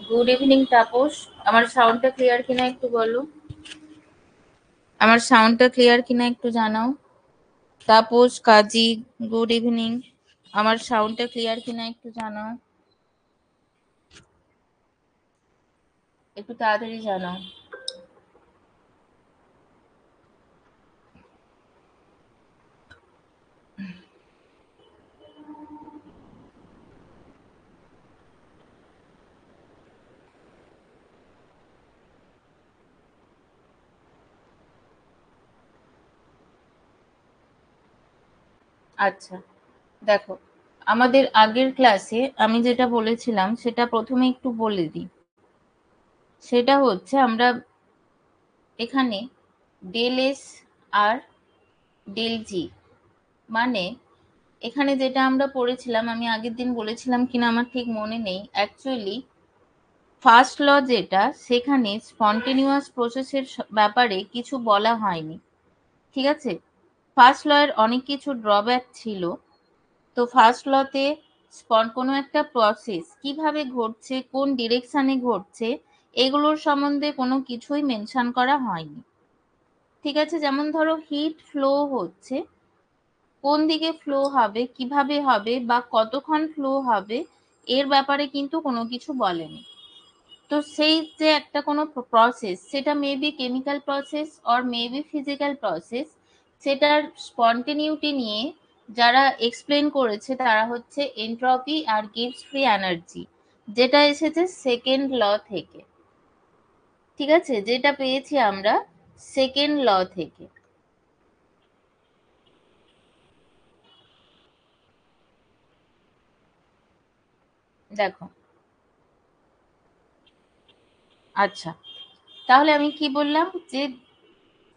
Good evening Tapas. আমার সাউন্ডটা clear কিনা একটু বলো। আমার সাউন্ডটা ক্লিয়ার কিনা একটু জানাও। তাপস, কাজী, গুড ইভিনিং। আমার সাউন্ডটা ক্লিয়ার কিনা একটু জানাও, একটু তাড়াতাড়ি জানাও। আচ্ছা, দেখো, আমাদের আগের ক্লাসে আমি যেটা বলেছিলাম সেটা প্রথমে একটু বলে দিই। সেটা হচ্ছে আমরা এখানে ডেল এস আর ডেল জি, মানে এখানে যেটা আমরা পড়েছিলাম, আমি আগের দিন বলেছিলাম কিনা আমার ঠিক মনে নেই অ্যাকচুয়ালি। ফার্স্ট ল যেটা, সেখানে স্পন্টেনিয়াস প্রসেসের ব্যাপারে কিছু বলা হয়নি, ঠিক আছে। ফার্স্ট ল এর অনেক কিছু ড্রব্যাক ছিল। তো ফার্স্ট লতে কোনো একটা প্রসেস কিভাবে ঘটছে, কোন ডিরেকশনে ঘটছে, এগুলোর সম্বন্ধে কোনো কিছুই মেনশন করা হয়নি, ঠিক আছে। যেমন ধরো হিট ফ্লো হচ্ছে, কোন দিকে ফ্লো হবে, কিভাবে হবে, বা কতক্ষণ ফ্লো হবে, এর ব্যাপারে কিন্তু কোনো কিছু বলেনি। তো সেই যে একটা কোনো প্রসেস, সেটা maybe chemical process or maybe physical process, সেটার স্পন্টেনিউটি নিয়ে যারা এক্সপ্লেন করেছে তারা হচ্ছে এন্ট্রপি আর গিভস ফ্রি এনার্জি, যেটা এসেছে সেকেন্ড ল থেকে, ঠিক আছে, যেটা পেয়েছি আমরা সেকেন্ড ল থেকে। দেখো, আচ্ছা, তাহলে আমি কি বললাম যে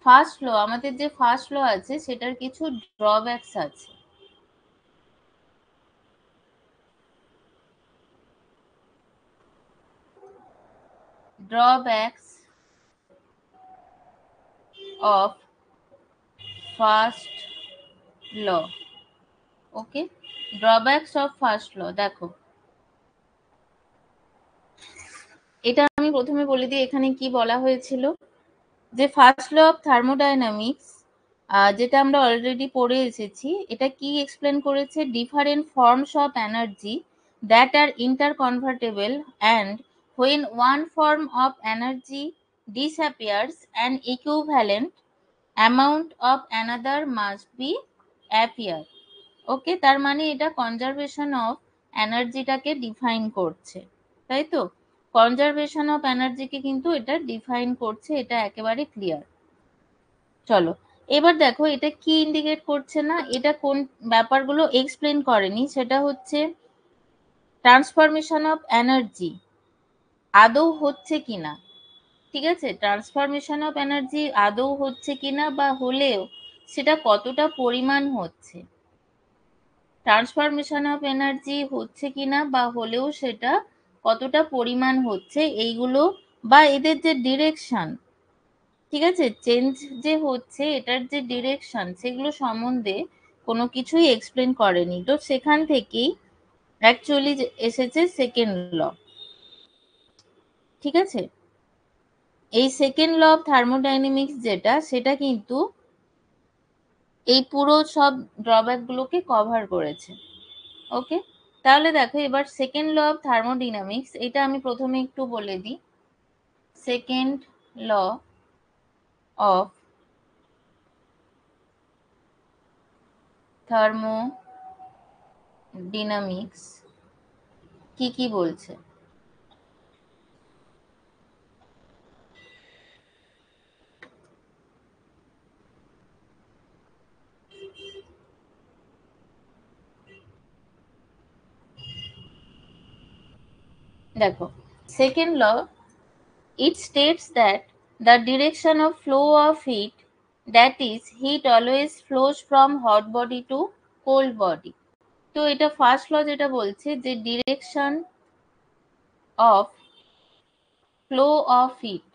ফার্স্ট ল, আমাদের যে ফার্স্ট ল আছে সেটার কিছু ড্রব্যাকস আছে। Drawbacks of first law, okay, drawbacks of first law. দেখো, এটা আমি প্রথমে বলে দিই এখানে কি বলা হয়েছিল। যে ফার্স্ট ল অফ থার্মোডাইনামিক্স, যেটা আমরা অলরেডি পড়ে এসেছি, এটা কি এক্সপ্লেন করেছে, different forms of energy that are interconvertible and when one form of energy disappears an equivalent amount of another must be appear, ওকে। তার মানে এটা কনজারভেশন অফ এনার্জিটাকে ডিফাইন করছে, তাই তো। কনজারভেশন অফ এনার্জিকে কিন্তু এটা ডিফাইন করছে, এটা একেবারে ক্লিয়ার। চলো, এবার দেখো এটা কি ইন্ডিকেট করছে না, এটা কোন ব্যাপারগুলো এক্সপ্লেন করেনি, সেটা হচ্ছে ট্রান্সফরমেশন অফ এনার্জি আদৌ হচ্ছে কিনা, ঠিক আছে। ট্রান্সফরমেশন অফ এনার্জি আদৌ হচ্ছে কিনা, বা হলেও সেটা কতটা পরিমাণ হচ্ছে। ট্রান্সফরমেশন অফ এনার্জি হচ্ছে কিনা বা হলেও সেটা কতটা পরিমাণ হচ্ছে, এইগুলো, বা এদের যে ডিরেকশন, ঠিক আছে, চেঞ্জ যে হচ্ছে এটার যে ডিরেকশন, সেগুলো সম্বন্ধে কোনো কিছুই এক্সপ্লেন করেনি। তো সেখান থেকেই অ্যাকচুয়ালি এসেছে সেকেন্ড ল, ঠিক আছে। এই সেকেন্ড ল অফ থার্মোডাইনামিক্স যেটা, সেটা কিন্তু এই পুরো সব ড্রব্যাক গুলোকে কভার করেছে, ওকে। তাহলে দেখো, এবার সেকেন্ড ল অফ থার্মোডাইনামিক্স, এটা আমি প্রথমে একটু বলে দিই। সেকেন্ড ল অফ থার্মোডাইনামিক্স কি কি বলছে। দেখো, second law, it states that the direction of flow of heat, that is heat always flows from hot body to cold body। তো এটা ফার্স্ট ল যেটা বলছে যে direction of flow of heat,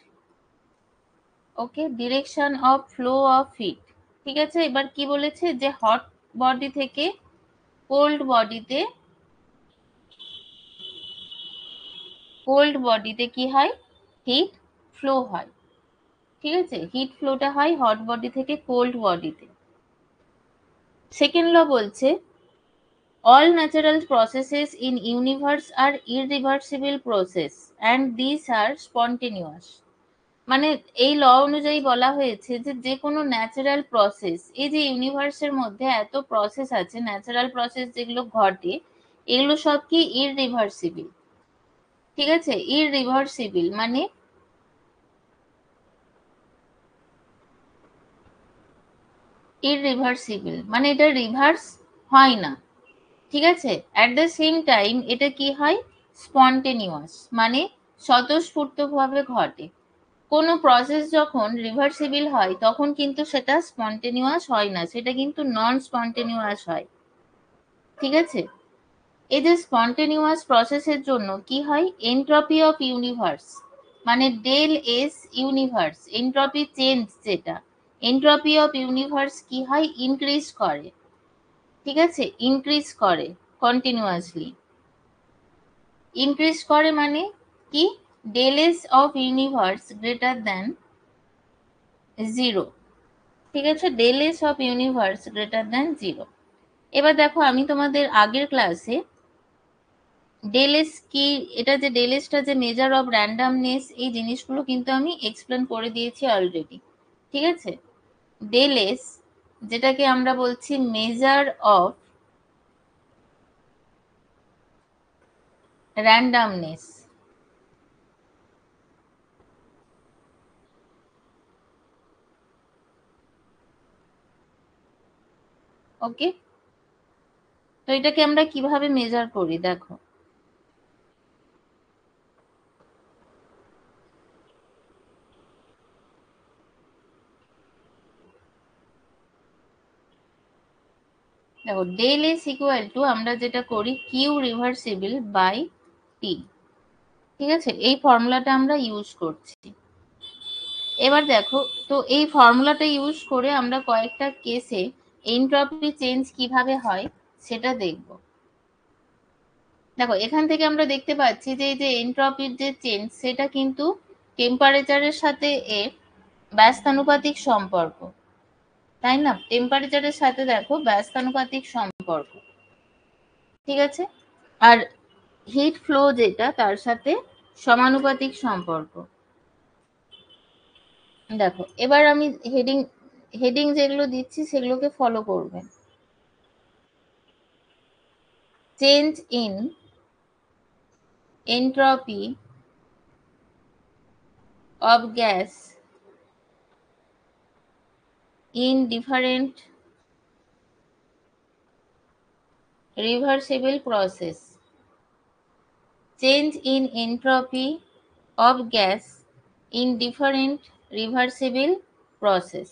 okay, direction of flow of heat, ঠিক আছে। এবার কি বলেছে যে হট বডি থেকে কোল্ড বডিতে কোল্ড বডিতে কি হয়, হিট ফ্লো হয়। ঠিক আছে, হিট ফ্লোটা হয় হট বডি থেকে কোল্ড বডিতে। সেকেন্ড ল বলছে all natural processes in universe are irreversible process and these are spontaneous। মানে এই ল অনুযায়ী বলা হয়েছে যে যে কোনো ন্যাচারাল প্রসেস, এই যে ইউনিভার্সের মধ্যে এত প্রসেস আছে, ন্যাচারাল প্রসেস যেগুলো ঘটে, এগুলো সব কি ইররিভার্সিবল। ঠিক আছে, ইররিভার্সিবল মানে এটা রিভার্স হয় না। ঠিক আছে, অ্যাট দ্য সেম টাইম এটা কি হয়, স্পন্টেনিয়াস মানে স্বতঃস্ফূর্তভাবে ঘটে। কোনো প্রসেস যখন রিভার্সিবল হয় তখন কিন্তু সেটা স্পন্টেনিয়াস হয় না, সেটা কিন্তু নন স্পন্টেনিয়াস হয়। ঠিক আছে, এই যে স্পন্টেনিয়াস প্রসেসের জন্য কি হয়, এনট্রপি অফ ইউনিভার্স মানে del S universe, entropy change যেটা, এনট্রপি অফ ইউনিভার্স কি হয়, ইনক্রিজ করে। ঠিক আছে, ইনক্রিজ করে কন্টিনিউয়াসলি। ইনক্রিজ করে মানে কি, del S of universe greater than zero. ঠিক আছে, del S of universe greater than zero. এবার দেখো আমি তোমাদের আগের ক্লাসে ডেল এস কি, এটা যে ডেল এসটা যে মেজার অফ র্যান্ডামনেস, এই জিনিসগুলো কিন্তু আমি এক্সপ্লেন করে দিয়েছি অলরেডি। ঠিক আছে, ডেল এস যেটাকে আমরা বলছি মেজার অফ র্যান্ডামনেস। ওকে, তো এটাকে আমরা কিভাবে মেজার করি দেখো। দেখো ডেল এস ইকুয়াল টু আমরা যেটা করি কিউ রিভার্সিবল বাই টি। ঠিক আছে, এই ফর্মুলাটা আমরা ইউজ করছি। এবার দেখো, তো এই ফর্মুলাটা ইউজ করে আমরা কয়েকটা কেসে এনট্রপি চেঞ্জ কিভাবে হয় সেটা দেখব। দেখো এখান থেকে আমরা দেখতে পাচ্ছি যে এই যে এনট্রপির যে চেঞ্জ সেটা কিন্তু টেম্পারেচারের সাথে এর ব্যস্তানুপাতিক সম্পর্ক, তাই না? টেম্পারেচারের সাথে দেখো ব্যস্তানুপাতিক সম্পর্ক। ঠিক আছে, আর হিট ফ্লো যেটা তার সাথে সমানুপাতিক সম্পর্ক। দেখো এবার আমি হেডিং হেডিং যেগুলো দিচ্ছি সেগুলোকে ফলো করবে। Change in entropy of gas in different reversible process. Change in entropy of gas in different reversible process.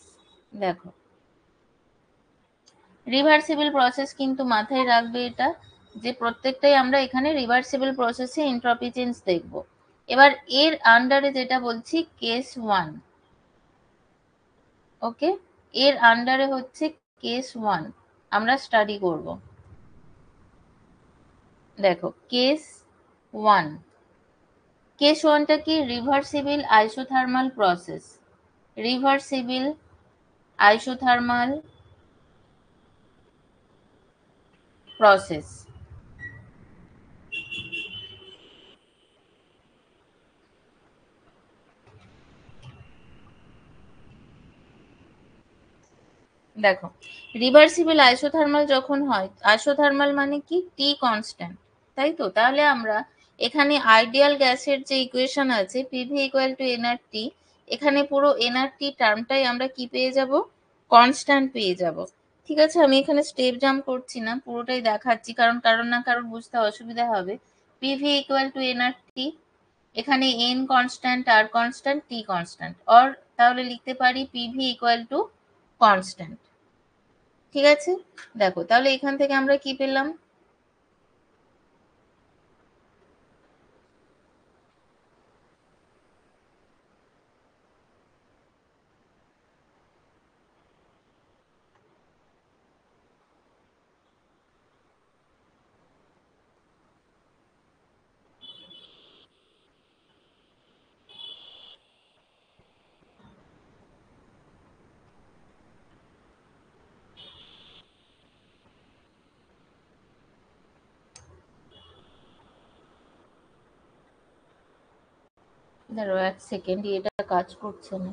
দেখো রিভার্সিবল প্রসেস কিন্তু মাথায় রাখবে এটা, যে প্রত্যেকটাই আমরা এখানে রিভার্সিবল প্রসেসে এনট্রপি চেঞ্জ দেখব। এবার এর আন্ডারে যেটা বলছি কেস ওয়ান। ওকে, এর আন্ডারে হচ্ছে কেস ওয়ান আমরা স্টাডি করব। দেখো কেস ওয়ান, কেস ওয়ানটা কি, reversible isothermal process. Reversible isothermal process. দেখো রিভার্সিবল আইসোথার্মাল যখন হয়, আইসোথার্মাল মানে কি, টি কনস্ট্যান্ট, তাই তো? তাহলে আমরা এখানে আইডিয়াল গ্যাসের যে ইকুয়েশন আছে পিভি ইকুয়াল টু এনআরটি, এখানে পুরো এনআরটি টার্মটাই আমরা কি পেয়ে যাব, কনস্ট্যান্ট পেয়ে যাব। ঠিক আছে, আমি এখানে স্টেপ জাম্প করছি না, পুরোটাই দেখাচ্ছি, কারণ কারণ না কারণ বুঝতে অসুবিধা হবে। পিভি ইকুয়াল টু এনআরটি, এখানে n constant, R constant, T constant, or তাহলে লিখতে পারি পিভি ইকুয়াল টু কনস্ট্যান্ট। ঠিক আছে, দেখো তাহলে এখান থেকে আমরা কি পেলাম, দাঁড়াও 1 সেকেন্ড, এটা কাজ করছে না।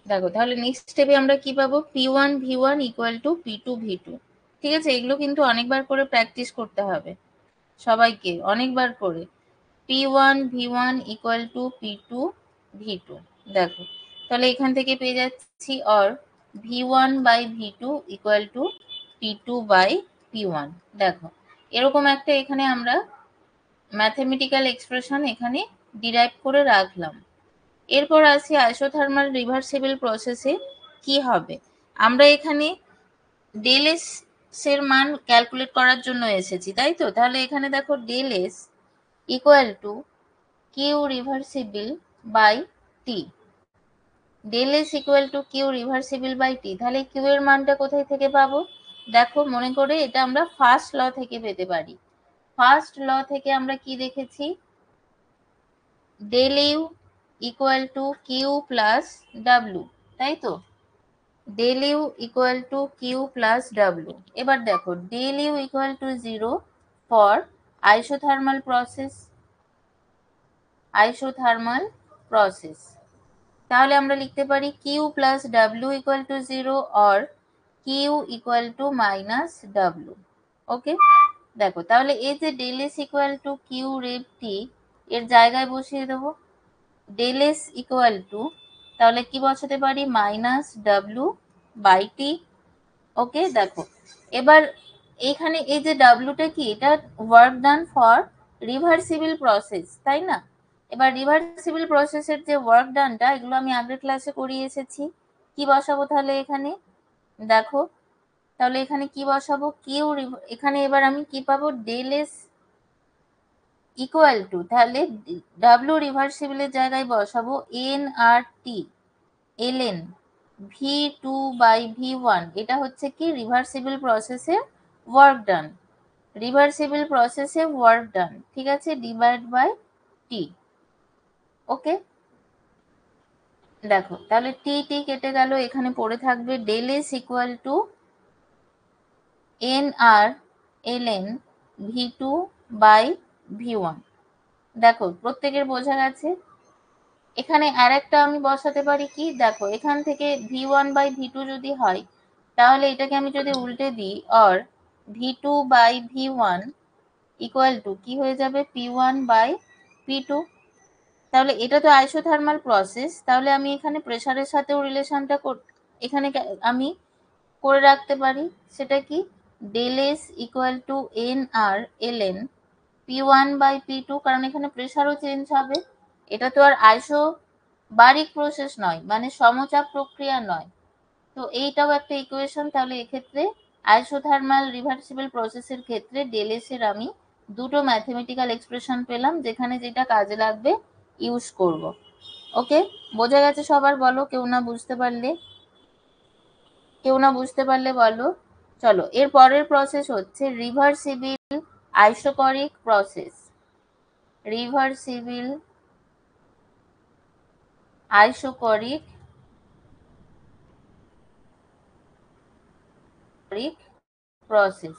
দেখো তাহলে নেক্সট স্টেপে আমরা কি পাবো, P1 V1 equal to P2 V2। ঠিক আছে, এগুলো কিন্তু অনেকবার করে প্র্যাকটিস করতে হবে সবাইকে, অনেকবার করে। P1 V1 equal to P2 V2। দেখো তাহলে এখান থেকে পেয়ে যাচ্ছি or V1/V2 equal to P2/P1। দেখো এরকম একটা এখানে আমরা ম্যাথমেটিক্যাল এক্সপ্রেশন এখানে ডিরাইভ করে রাখলাম। এরপর আসি আইসোথার্মাল রিভার্সিবল প্রসেসে কি হবে। আমরা এখানে ডেল এস এর মান ক্যালকুলেট করার জন্য এসেছি, তাই তো? তাহলে এখানে দেখো del S equal to Q reversible by T. Del S equal to Q reversible by T. তাহলে কিউ এর মানটা কোথায় থেকে পাবো? দেখো মনে করে এটা আমরা ফার্স্ট ল থেকে পেতে পারি। ফার্স্ট ল থেকে আমরা কি দেখেছি, del U equal to Q plus W, তাই তো? Del U equal to Q plus W. এবার দেখো del U equal to 0 for isothermal process, isothermal process. তাহলে আমরা লিখতে পারি Q plus W equal to 0 or Q equal to minus W. Okay, দেখো তাহলে এই যে del S equal to Q red T এর জায়গায় বসিয়ে দেবো ডেল এস ইকুয়াল টু, তাহলে কি বসাতে পারি, মাইনাস ডাব্লু বাই টি। ওকে, দেখো এবার এখানে এই যে ডাব্লুটা কি, এটা work done for reversible process, তাই না? এবার রিভার্সিবল প্রসেসের যে ওয়ার্ক ডানটা, এগুলো আমি আগের ক্লাসে করিয়ে এসেছি। কি বসাবো তাহলে এখানে, দেখো তাহলে এখানে কি বসাবো, কিউ, এখানে এবার আমি কি পাবো, ডেল এস ইকুয়াল টু, তাহলে ডাব্লু রিভার্সিবলের জায়গায় বসাবো এন আর টি ln V2/V1। এটা হচ্ছে কি রিভার্সিবল প্রসেসে ওয়ার্ক ডান, রিভার্সিবল প্রসেসে ওয়ার্ক ডান, ঠিক আছে, ডিভাইড বাই টি। ওকে, দেখো তাহলে টি টি কেটে গেল, এখানে পড়ে থাকবে del S equal to N R ln V2/V1। দেখো প্রত্যেকের বোঝা গেছে। এখানে আরেকটা আমি বসাতে পারি কি, দেখো এখান থেকে V1/V2 যদি হয়, তাহলে এটাকে আমি যদি উল্টে দিই, অর V2/V1 ইকুয়াল টু কি হয়ে যাবে, P1/P2। তাহলে এটা তো আইসোথার্মাল প্রসেস, তাহলে আমি এখানে প্রেসারের সাথেও রিলেশনটা এখানে আমি করে রাখতে পারি। সেটা কি, del S equal to N R ln P1/P2, কারণ এখানে প্রেসারও চেঞ্জ হবে। এটা তো আর বারিক প্রসেস নয়, মানে সমচাপ প্রক্রিয়া নয়। তো এইটাও একটা ইকুয়েশন। তাহলে এক্ষেত্রে আইসোথার্মাল রিভার্সিবল প্রসেসের ক্ষেত্রে ডেল এস এর আমি দুটো ম্যাথমেটিক্যাল এক্সপ্রেশন পেলাম, যেখানে যেটা কাজে লাগবে ইউজ করব। ওকে, বোঝা গেছে সবার? বলো, কেউ না বুঝতে পারলে, কেউ না বুঝতে পারলে বলো। চলো এর পরের প্রসেস হচ্ছে reversible isochoric process. Reversible isochoric process.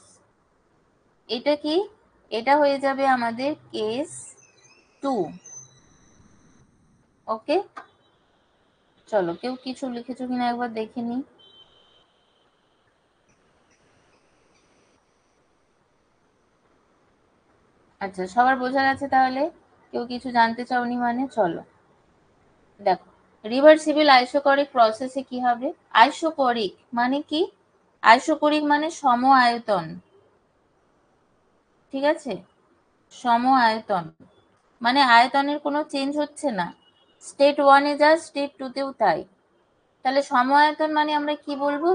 এটা কি, এটা হয়ে যাবে আমাদের কেস 2। ওকে, চলো কেউ কিছু লিখেছো কিনা একবার দেখে নিই। আচ্ছা, সবার বোঝা গেছে তাহলে? কেউ কিছু জানতে চাওনি মানে? চলো দেখো, রিভার্সিবল আইসোকরিক প্রসেসে কি হবে। আইসোকরিক মানে কি, আইসোকরিক মানে সম আয়তন, ঠিক আছে, সম আয়তন মানে আয়তনের কোনো চেঞ্জ হচ্ছে না, স্টেট 1 এ যা স্টেট 2 তেও তাই। তাহলে সম আয়তন মানে আমরা কি বলবো,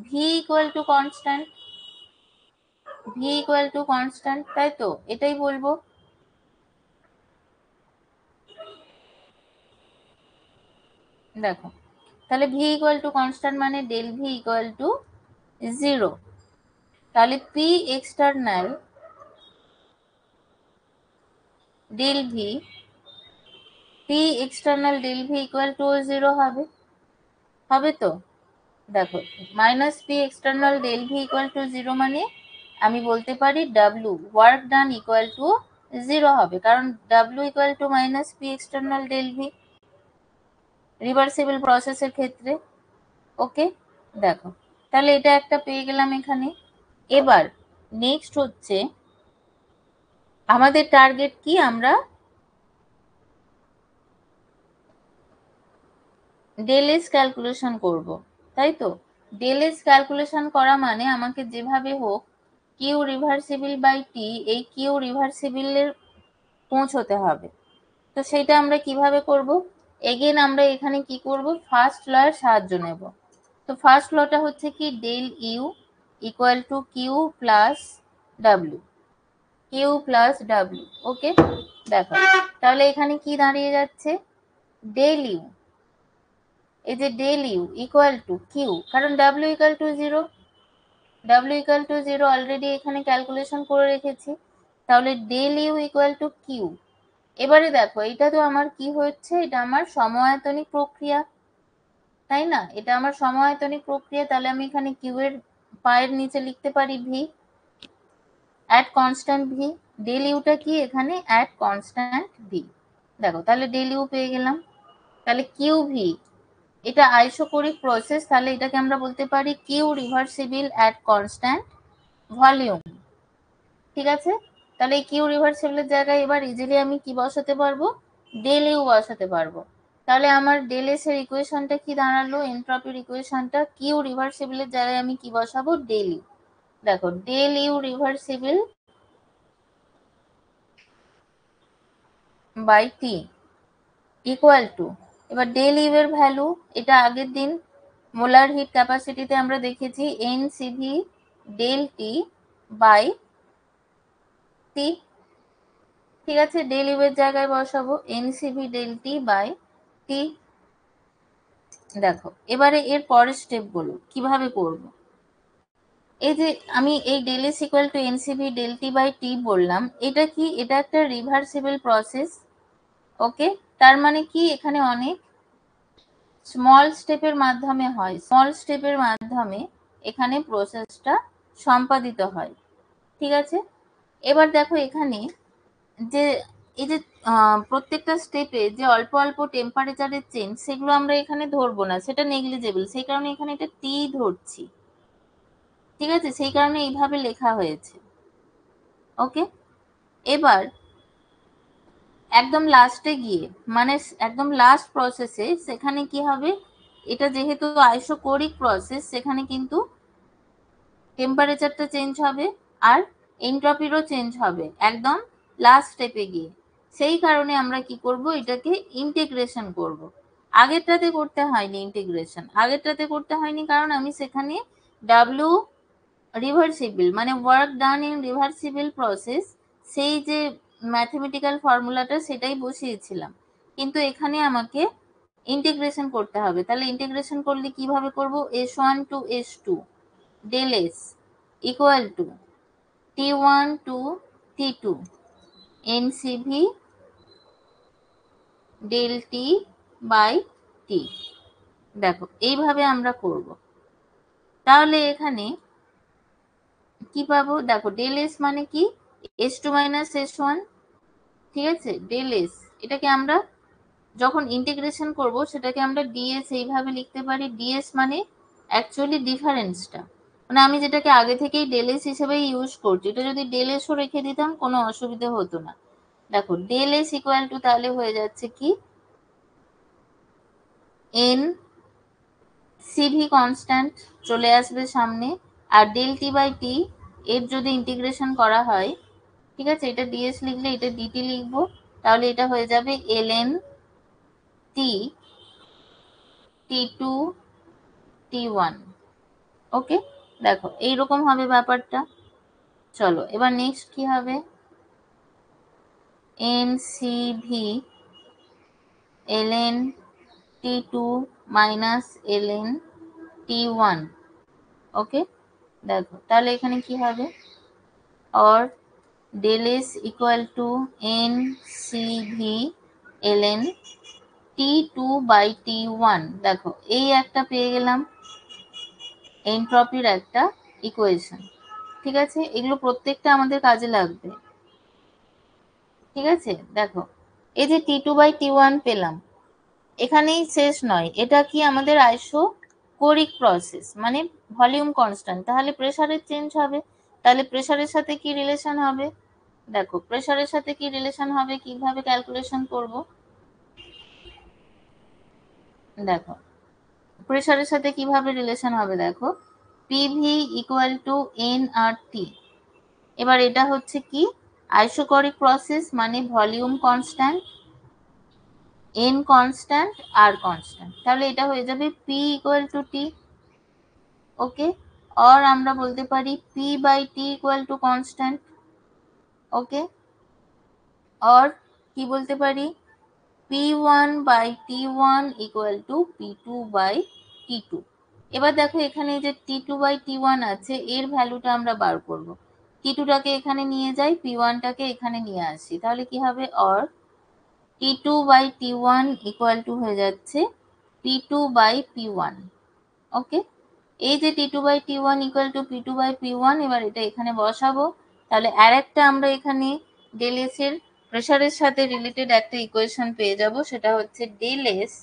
V equal to constant, V equal to constant, তাই তো? এটাই বলবো। দেখো তাহলে ভি ইকুয়াল টু কনস্ট্যান্ট মানে ডেল ভি ইকুয়াল টু 0। তাহলে P external del V, P external del V equal to 0 হবে, হবে তো? দেখো minus P external del V equal to zero মানে আমি বলতে পারি W work done equal to zero হবে, কারণ W equal to minus P external del V reversible প্রসেসের ক্ষেত্রে। ওকে, দেখো তাহলে এটা একটা পেয়ে গেলাম এখানে। এবার নেক্সট হচ্ছে আমাদের টার্গেট কি, আমরা ডেল এস ক্যালকুলেশন করব, তাই তো? ডেল এস ক্যালকুলেশন করা মানে আমাকে যেভাবে হোক কিউ রিভার্সিবল বাই টি, এই কিউ রিভার্সিবলের পৌঁছতে হবে। তো সেটা আমরা কিভাবে করব? এগেন আমরা এখানে কি করব, ফার্স্ট ল এর সাহায্য নেব। তো ফার্স্ট লটা হচ্ছে কি, del U equal to Q plus W, Q plus W. Okay, দেখো তাহলে এখানে কি দাঁড়িয়ে যাচ্ছে, ডেল ইউ, এই যে del U equal to Q, কারণ W equal to zero, W equal to zero already এখানে ক্যালকুলেশন করে রেখেছি, তাহলে del U equal to Q. এবারে দেখো এটা তো আমার কি হচ্ছে, এটা আমার সমআয়তনিক প্রক্রিয়া, তাই না? এটা আমার সমআয়তনিক প্রক্রিয়া, তাহলে আমি এখানে কিউ এর পায়ের নিচে লিখতে পারি V at constant V. Del ইউটা কি এখানে, অ্যাট কনস্ট্যান্ট ভি। দেখো তাহলে ডেল ইউ পেয়ে গেলাম। তাহলে কিউ ভি, এটা আইসোকোরিক প্রসেস, তাহলে এটাকে আমরা বলতে পারি q reversible at constant volume. ঠিক আছে, তাহলে এই কিউ রিভার্সিবলের জায়গায় এবার ইজিলি আমি কি বসাতে পারবো, ডেল ইউ বসাতে পারবো। তাহলে আমার ডেল এস এর ইকুয়েশনটা কি দাঁড়ালো, এনট্রপির ইকুয়েশনটা, কিউ রিভার্সিবলের জায়গায় আমি কি বসাবো, ডেল ইউ। দেখো del U reversible by T equal to, এবার ডেল ইউ এর ভ্যালু, এটা আগের দিন মোলার হিট ক্যাপাসিটিতে আমরা দেখেছি N CV del T by T. ঠিক আছে, ডেল ইউ এর জায়গায় বসাবো N CV del T by T. দেখো এবারে এর পরের স্টেপ গুলো কিভাবে করব। এই যে আমি এই del S equal to N CV del T by T বললাম, এটা কি, এটা একটা রিভার্সিবল প্রসেস। ওকে, তার মানে কি এখানে অনেক স্মল স্টেপের মাধ্যমে হয়, স্মল স্টেপের মাধ্যমে এখানে প্রসেসটা সম্পাদিত হয়। ঠিক আছে, এবার দেখো এখানে যে এই যে প্রত্যেকটা স্টেপে যে অল্প অল্প টেম্পারেচারের চেঞ্জ, সেগুলো আমরা এখানে ধরবো না, সেটা নেগলিজেবল, সেই কারণে এখানে এটা টি ধরছি। ঠিক আছে, সেই কারণে এইভাবে লেখা হয়েছে। ওকে, এবার একদম লাস্টে গিয়ে, মানে একদম লাস্ট প্রসেসে, সেখানে কি হবে, এটা যেহেতু আইসোকোরিক প্রসেস, সেখানে কিন্তু টেম্পারেচারটা চেঞ্জ হবে আর এনট্রপিরও চেঞ্জ হবে একদম লাস্ট স্টেপে গিয়ে। সেই কারণে আমরা কি করব, এটাকে ইন্টিগ্রেশন করব। আগেরটাতে করতে হয়নি ইন্টিগ্রেশন, আগেরটাতে করতে হয়নি কারণ আমি সেখানে ডাব্লিউ রিভার্সিবল মানে work done in reversible process, সেই যে ম্যাথমেটিক্যাল ফর্মুলাটা সেটাই বসিয়েছিলাম, কিন্তু এখানে আমাকে ইন্টিগ্রেশন করতে হবে। তাহলে ইন্টিগ্রেশন করলে কিভাবে করব, s1 to s2 del s equal to t1 to t2 ncv del t by t। দেখো এইভাবে আমরা করব, তাহলে এখানে কি পাবো, দেখো ডেল এস মানে কি, s2 মাইনাস s1। ঠিক আছে, ডেল এস, এটাকে আমরা যখন ইন্টিগ্রেশন করব সেটাকে আমরা ডিএস এইভাবে লিখতে পারি। ডিএস মানে অ্যাকচুয়ালি ডিফারেন্সটা, মানে আমি যেটাকে আগে থেকেই ডেল এস হিসেবে ইউজ করছি, এটা যদি ডেল এসও রেখে দিতাম কোনো অসুবিধা হতো না। দেখো ডেল এস ইকুয়াল টু তাহলে হয়ে যাচ্ছে কি, এন সিভি কনস্ট্যান্ট চলে আসবে সামনে, আর ডেল টি বাই টি এর যদি ইন্টিগ্রেশন করা হয়, ঠিক আছে, এটা ডিএস লিখলে এটা ডিটি লিখবো, তাহলে এটা হয়ে যাবে L N T T two T one. Okay, দেখো এইরকম হবে ব্যাপারটা। চলো এবার নেক্সট কি হবে, এন সি ভি এল N T two minus L N T one. Okay, দেখো তাহলে এখানে কি হবে, और del s equal to n c v ln t2 by t1। দেখো এই একটা পেয়ে গেলাম, এনট্রপির একটা ইকুয়েশন। ঠিক আছে, এগুলো প্রত্যেকটা আমাদের কাজে লাগবে। ঠিক আছে, দেখো এই যে T2/T1 পেলাম, এখানেই শেষ নয়, এটা কি আমাদের আইসোকোরিক প্রসেস, মানে ভলিউম কনস্ট্যান্ট, তাহলে প্রেসারের চেঞ্জ হবে, তাহলে প্রেসারের সাথে কি রিলেশন হবে? দেখো প্রেসারের সাথে কি রিলেশন হবে, কিভাবে ক্যালকুলেশন করব? দেখো প্রেসারের সাথে কিভাবে রিলেশন হবে, দেখো PV equal to N R T. এবার এটা হচ্ছে কি আইসোকরিক প্রসেস, মানে volume constant, N constant, R constant, তাহলে এটা হয়ে যাবে P equal to T. Okay, और আমরা বলতে পারি P by T equal to constant. Okay, और কি বলতে পারি P1/T1 ইকুয়াল টু P2/T2। এবার দেখো এখানে যে T2/T1 আছে, এর ভ্যালুটা আমরা বার করব। T2টাকে এখানে নিয়ে যাই, P1টাকে এখানে নিয়ে আসি, তাহলে কি হবে और T2/T1 ইকুয়াল টু হয়ে যাচ্ছে P2/P1। ওকে, এই যে T2/T1 ইকুয়াল টু P2/P1, এবার এটা এখানে বসাবো, তাহলে আর একটা আমরা এখানে ডেল এস এর প্রেসারের সাথে রিলেটেড একটা ইকুয়েশন পেয়ে যাব, সেটা হচ্ছে del S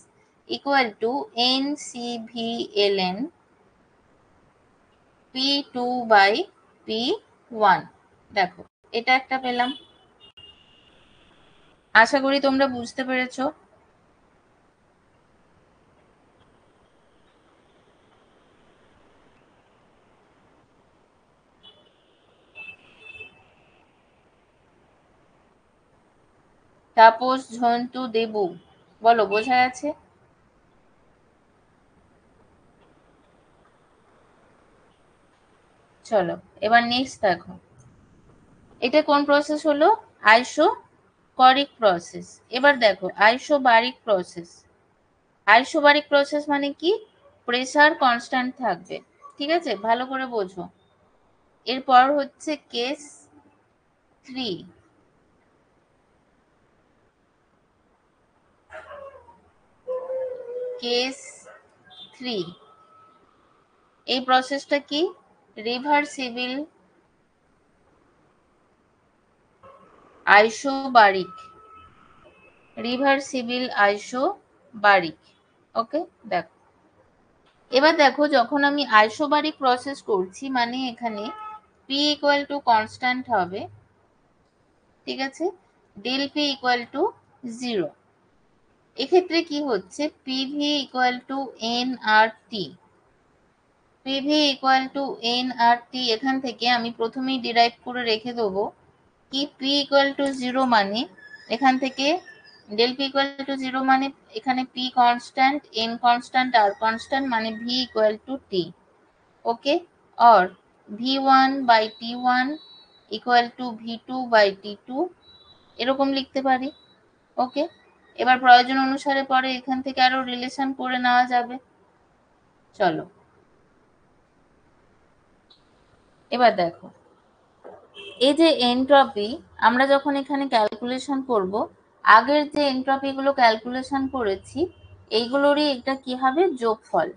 equal to n C V L n P2/P1। দেখো এটা একটা পেলাম, আশা করি তোমরা বুঝতে পেরেছো। তাপস, ঝন্টু, দেবু, বলো বোঝা আছে? চলো এবার নেক্সট দেখো, এটা কোন প্রসেস হলো? Isochoric process. এবার দেখো আইসোবারিক প্রসেস। আইসোবারিক প্রসেস মানে কি প্রেসার কনস্ট্যান্ট থাকবে। ঠিক আছে, ভালো করে বোঝো। এরপর হচ্ছে কেস 3। কেস 3, এই প্রসেসটা কি reversible isobaric. Reversible isobaric. Okay, দেখো এবার দেখো যখন আমি আইসোবারিক প্রসেস করছি, মানে এখানে পি ইকুয়াল টু কনস্ট্যান্ট হবে। ঠিক আছে, ডেল পি ইকুয়াল টু 0। এক্ষেত্রে কি হচ্ছে PV equal to N R T. PV equal to N R T, এখান থেকে আমি প্রথমেই ডিরাইভ করে রেখে দেবো কি পি ইকুয়াল টু 0 মানে এখান থেকে ডেল পি ইকুয়াল টু 0 মানে এখানে P constant, N constant, R constant, মানে V equal to T. Okay, और V1/T1 ইকুয়াল টু V2/T2 এরকম লিখতে পারি। ওকে, এবার প্রয়োজন অনুসারে পরে এখান থেকে আরো রিলেশন করে নেওয়া যাবে। চলো এবার দেখো এই যে এনট্রপি আমরা যখন এখানে ক্যালকুলেশন করব, আগের যে এনট্রপি গুলো ক্যালকুলেশন করেছি এইগুলোরই এটা কি হবে যোগফল।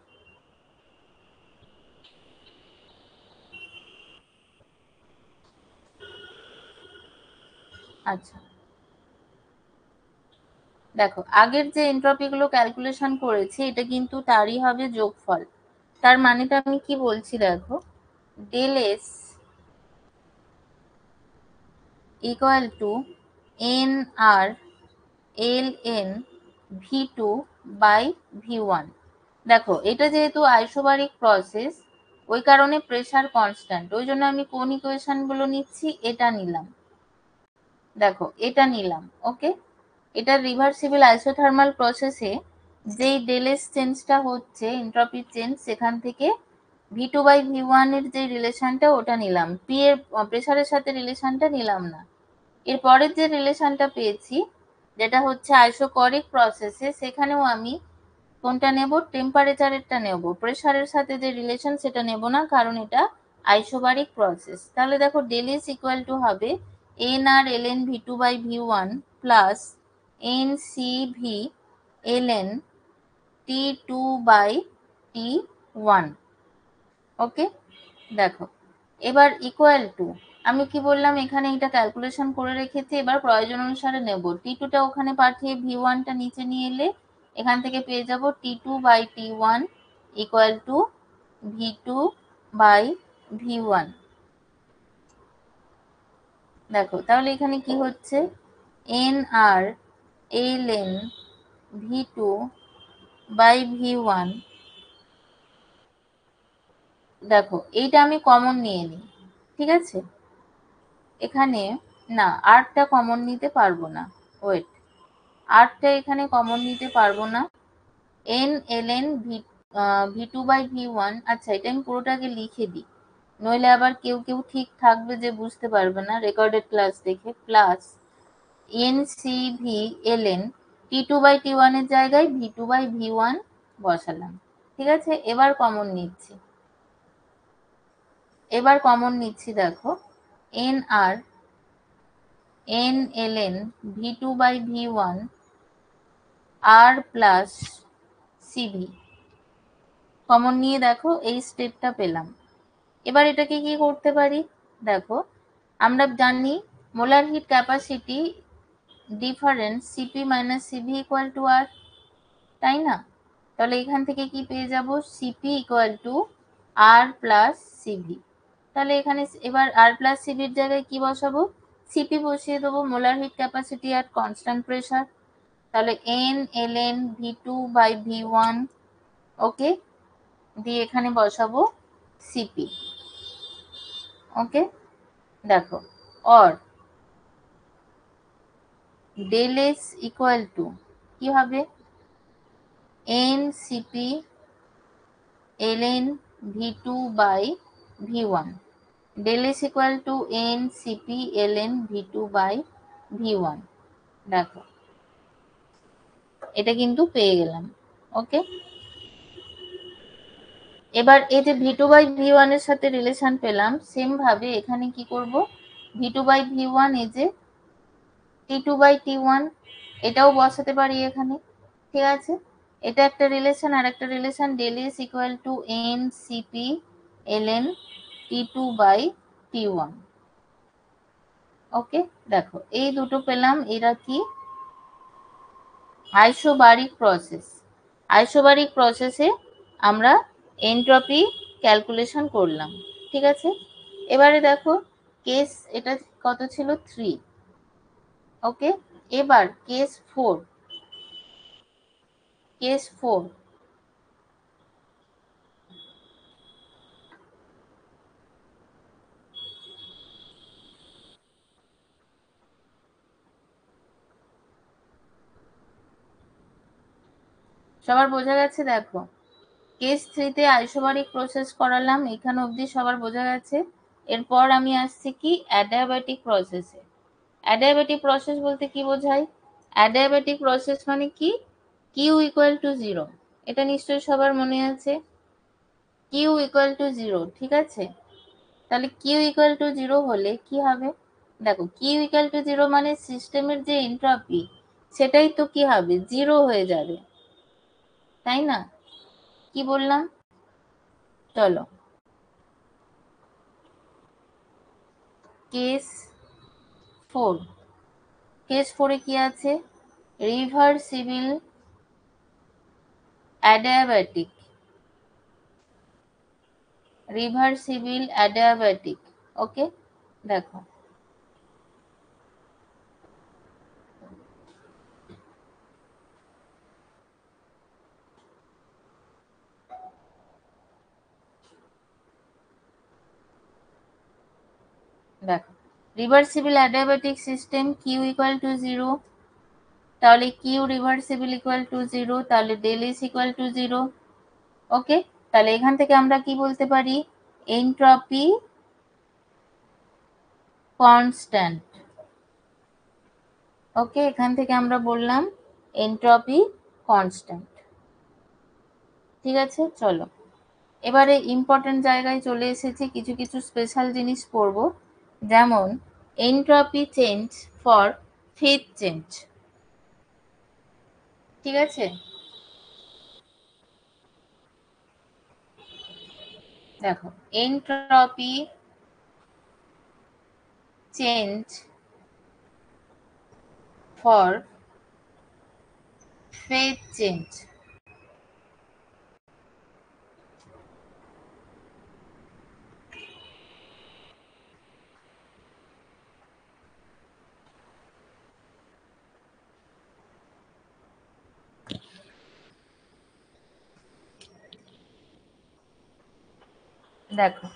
আচ্ছা, দেখো আগের যে এনট্রপি গুলো ক্যালকুলেশন করেছি এটা কিন্তু তারই হবে যোগফল। তার মানেটা আমি কি বলছি দেখো, del S equal to N R L N V2/V1। দেখো এটা যেহেতু আইসোবারিক প্রসেস, ওই কারণে প্রেসার কনস্ট্যান্ট, ওই জন্য আমি কোন ইকুয়েশন গুলো নিচ্ছি, এটা নিলাম। দেখো এটা নিলাম। ওকে, এটা রিভার্সিবল আইসোথার্মাল প্রসেসে যেই ডেল এস চেঞ্জটা হচ্ছে এনট্রপি চেঞ্জ, সেখান থেকে V2/V1 এর যে রিলেশনটা ওটা নিলাম, পি এর প্রেসারের সাথে রিলেশনটা নিলাম না। এরপরের যে রিলেশনটা পেয়েছি যেটা হচ্ছে আইসোকরিক প্রসেসে, সেখানেও আমি কোনটা নেব, টেম্পারেচারেরটা নেব, প্রেসারের সাথে যে রিলেশন সেটা নেব না, কারণ এটা আইসোবারিক প্রসেস। তাহলে দেখো ডেল এস ইকুয়াল টু হবে N R L N V2/V1 plus N C V এল এন T2/T1। ওকে, দেখো এবার ইকুয়াল টু, আমি কি বললাম এখানে এটা ক্যালকুলেশন করে রেখেছি, এবার প্রয়োজন অনুসারে নেব। T2টা ওখানে পাঠিয়ে V1টা নিচে নিয়ে এলে এখান থেকে পেয়ে যাব T2/T1 ইকুয়াল টু V2/V1। দেখো তাহলে এখানে কি হচ্ছে, NR ln V2/V1। দেখো এইটা আমি কমন নিয়ে নিই, ঠিক আছে, এখানে না আরটা কমন নিতে পারবো না, ওয়েট, আরটা এখানে কমন নিতে পারবো না। n ln V2/V1, আচ্ছা এটা আমি পুরোটাকে লিখে দিই, নইলে আবার কেউ কেউ ঠিক থাকবে যে বুঝতে পারবে না রেকর্ডেড ক্লাস দেখে, প্লাস NCV ln T2/T1 এর জায়গায় V2/V1 বসালাম, ঠিক আছে। এবার কমন নিচ্ছি, দেখো NR n ln V2/V1 R plus CV, common নিয়ে দেখো এই স্টেপটা পেলাম। এবার এটাকে কি করতে পারি, দেখো আমরা জানি molar heat capacity difference CP minus CV equal to R, তাই না? তাহলে এখান থেকে কি পেয়ে যাব, CP equal to R plus CV। তাহলে এখানে এবার R প্লাস CV এর জায়গায় কি বসাবো, CP বসিয়ে দেবো, molar heat capacity at constant pressure. তাহলে n ln V2/V1, ওকে, দিয়ে এখানে বসাবো CP, ওকে। দেখো or del S equal to কি হবে, NCP ln V2/V1, del S equal to NCP ln V2/V1। দেখো এটা কিন্তু পেয়ে গেলাম, ওকে। এবার এই যে V2/V1 এর সাথে রিলেশন পেলাম, সেম ভাবে এখানে কি করব, V2/V1 এই যে T2/T1 এটাও বসাতে পারি এখানে, ঠিক আছে। এটা একটা রিলেশন, আর একটা relation del S equal to NCP ln T2/T1, okay. দেখো এই দুটো পেলাম, এরা কি আইসোবারিক প্রসেস, আইসোবারিক প্রসেসে আমরা এনট্রপি ক্যালকুলেশন করলাম, ঠিক আছে। এবারে দেখো কেস এটা কত ছিল 3, ওকে। এবার কেস 4, কেস 4, সবার বোঝা গেছে? দেখো কেস 3তে আইসোবারিক প্রসেস করালাম, এখানে অবধি সবার বোঝা গেছে। এরপর আমি আসছি কি অ্যাডিয়াব্যাটিক প্রসেসে। অ্যাডিয়াব্যাটিক প্রসেস বলতে কি বোঝায়, অ্যাডিয়াব্যাটিক প্রসেস মানে কি, কিউ ইকুয়াল টু 0, এটা নিশ্চয়ই সবার মনে আছে, কিউ ইকুয়াল টু 0, ঠিক আছে। তাহলে কিউ ইকুয়াল টু 0 হলে কি হবে, দেখো কিউ ইকুয়াল টু 0 মানে সিস্টেমের যে এনট্রপি সেটাই তো কি হবে, 0 হয়ে যাবে, তাই না? কি বললাম, চলো কেস 4, কেস 4 এ কি আছে, reversible adiabatic, reversible adiabatic, okay. দেখো দেখো reversible adiabatic system q equal to 0, তাহলে কিউ রিভার্সিবল ইকুয়াল টু 0, তাহলে del S equal to 0, okay. তাহলে এখান থেকে আমরা কি বলতে পারি, এনট্রপি কনস্ট্যান্ট, ওকে। এখান থেকে আমরা বললাম এনট্রপি কনস্ট্যান্ট, ঠিক আছে। চলো এবারে ইম্পর্টেন্ট জায়গায় চলে এসেছি, কিছু কিছু স্পেশাল জিনিস পড়ব, যেমন entropy change for phase change, ঠিক আছে। দেখো, entropy change for phase change. দেখো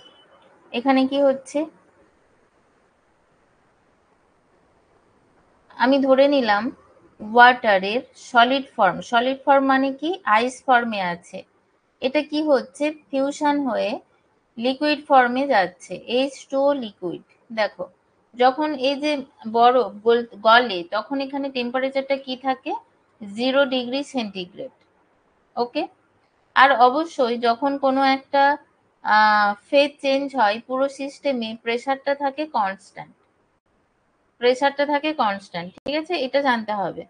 এখানে কি হচ্ছে, আমি ধরে নিলাম ওয়াটারের সলিড ফর্ম মানে কি, আইস ফর্মে আছে। এটা কি হচ্ছে, ফিউশন হয়ে লিকুইড ফর্মে যাচ্ছে, H2O লিকুইড। দেখো যখন এই যে বরফ গলে তখন এখানে টেম্পারেচারটা কি থাকে, 0 ডিগ্রি সেন্টিগ্রেড। ওকে। আর অবশ্যই যখন কোনো একটা ফেজ চেঞ্জ হয় পুরো সিস্টেমে প্রেসারটা থাকে কনস্ট্যান্ট, ঠিক আছে, এটা জানতে হবে।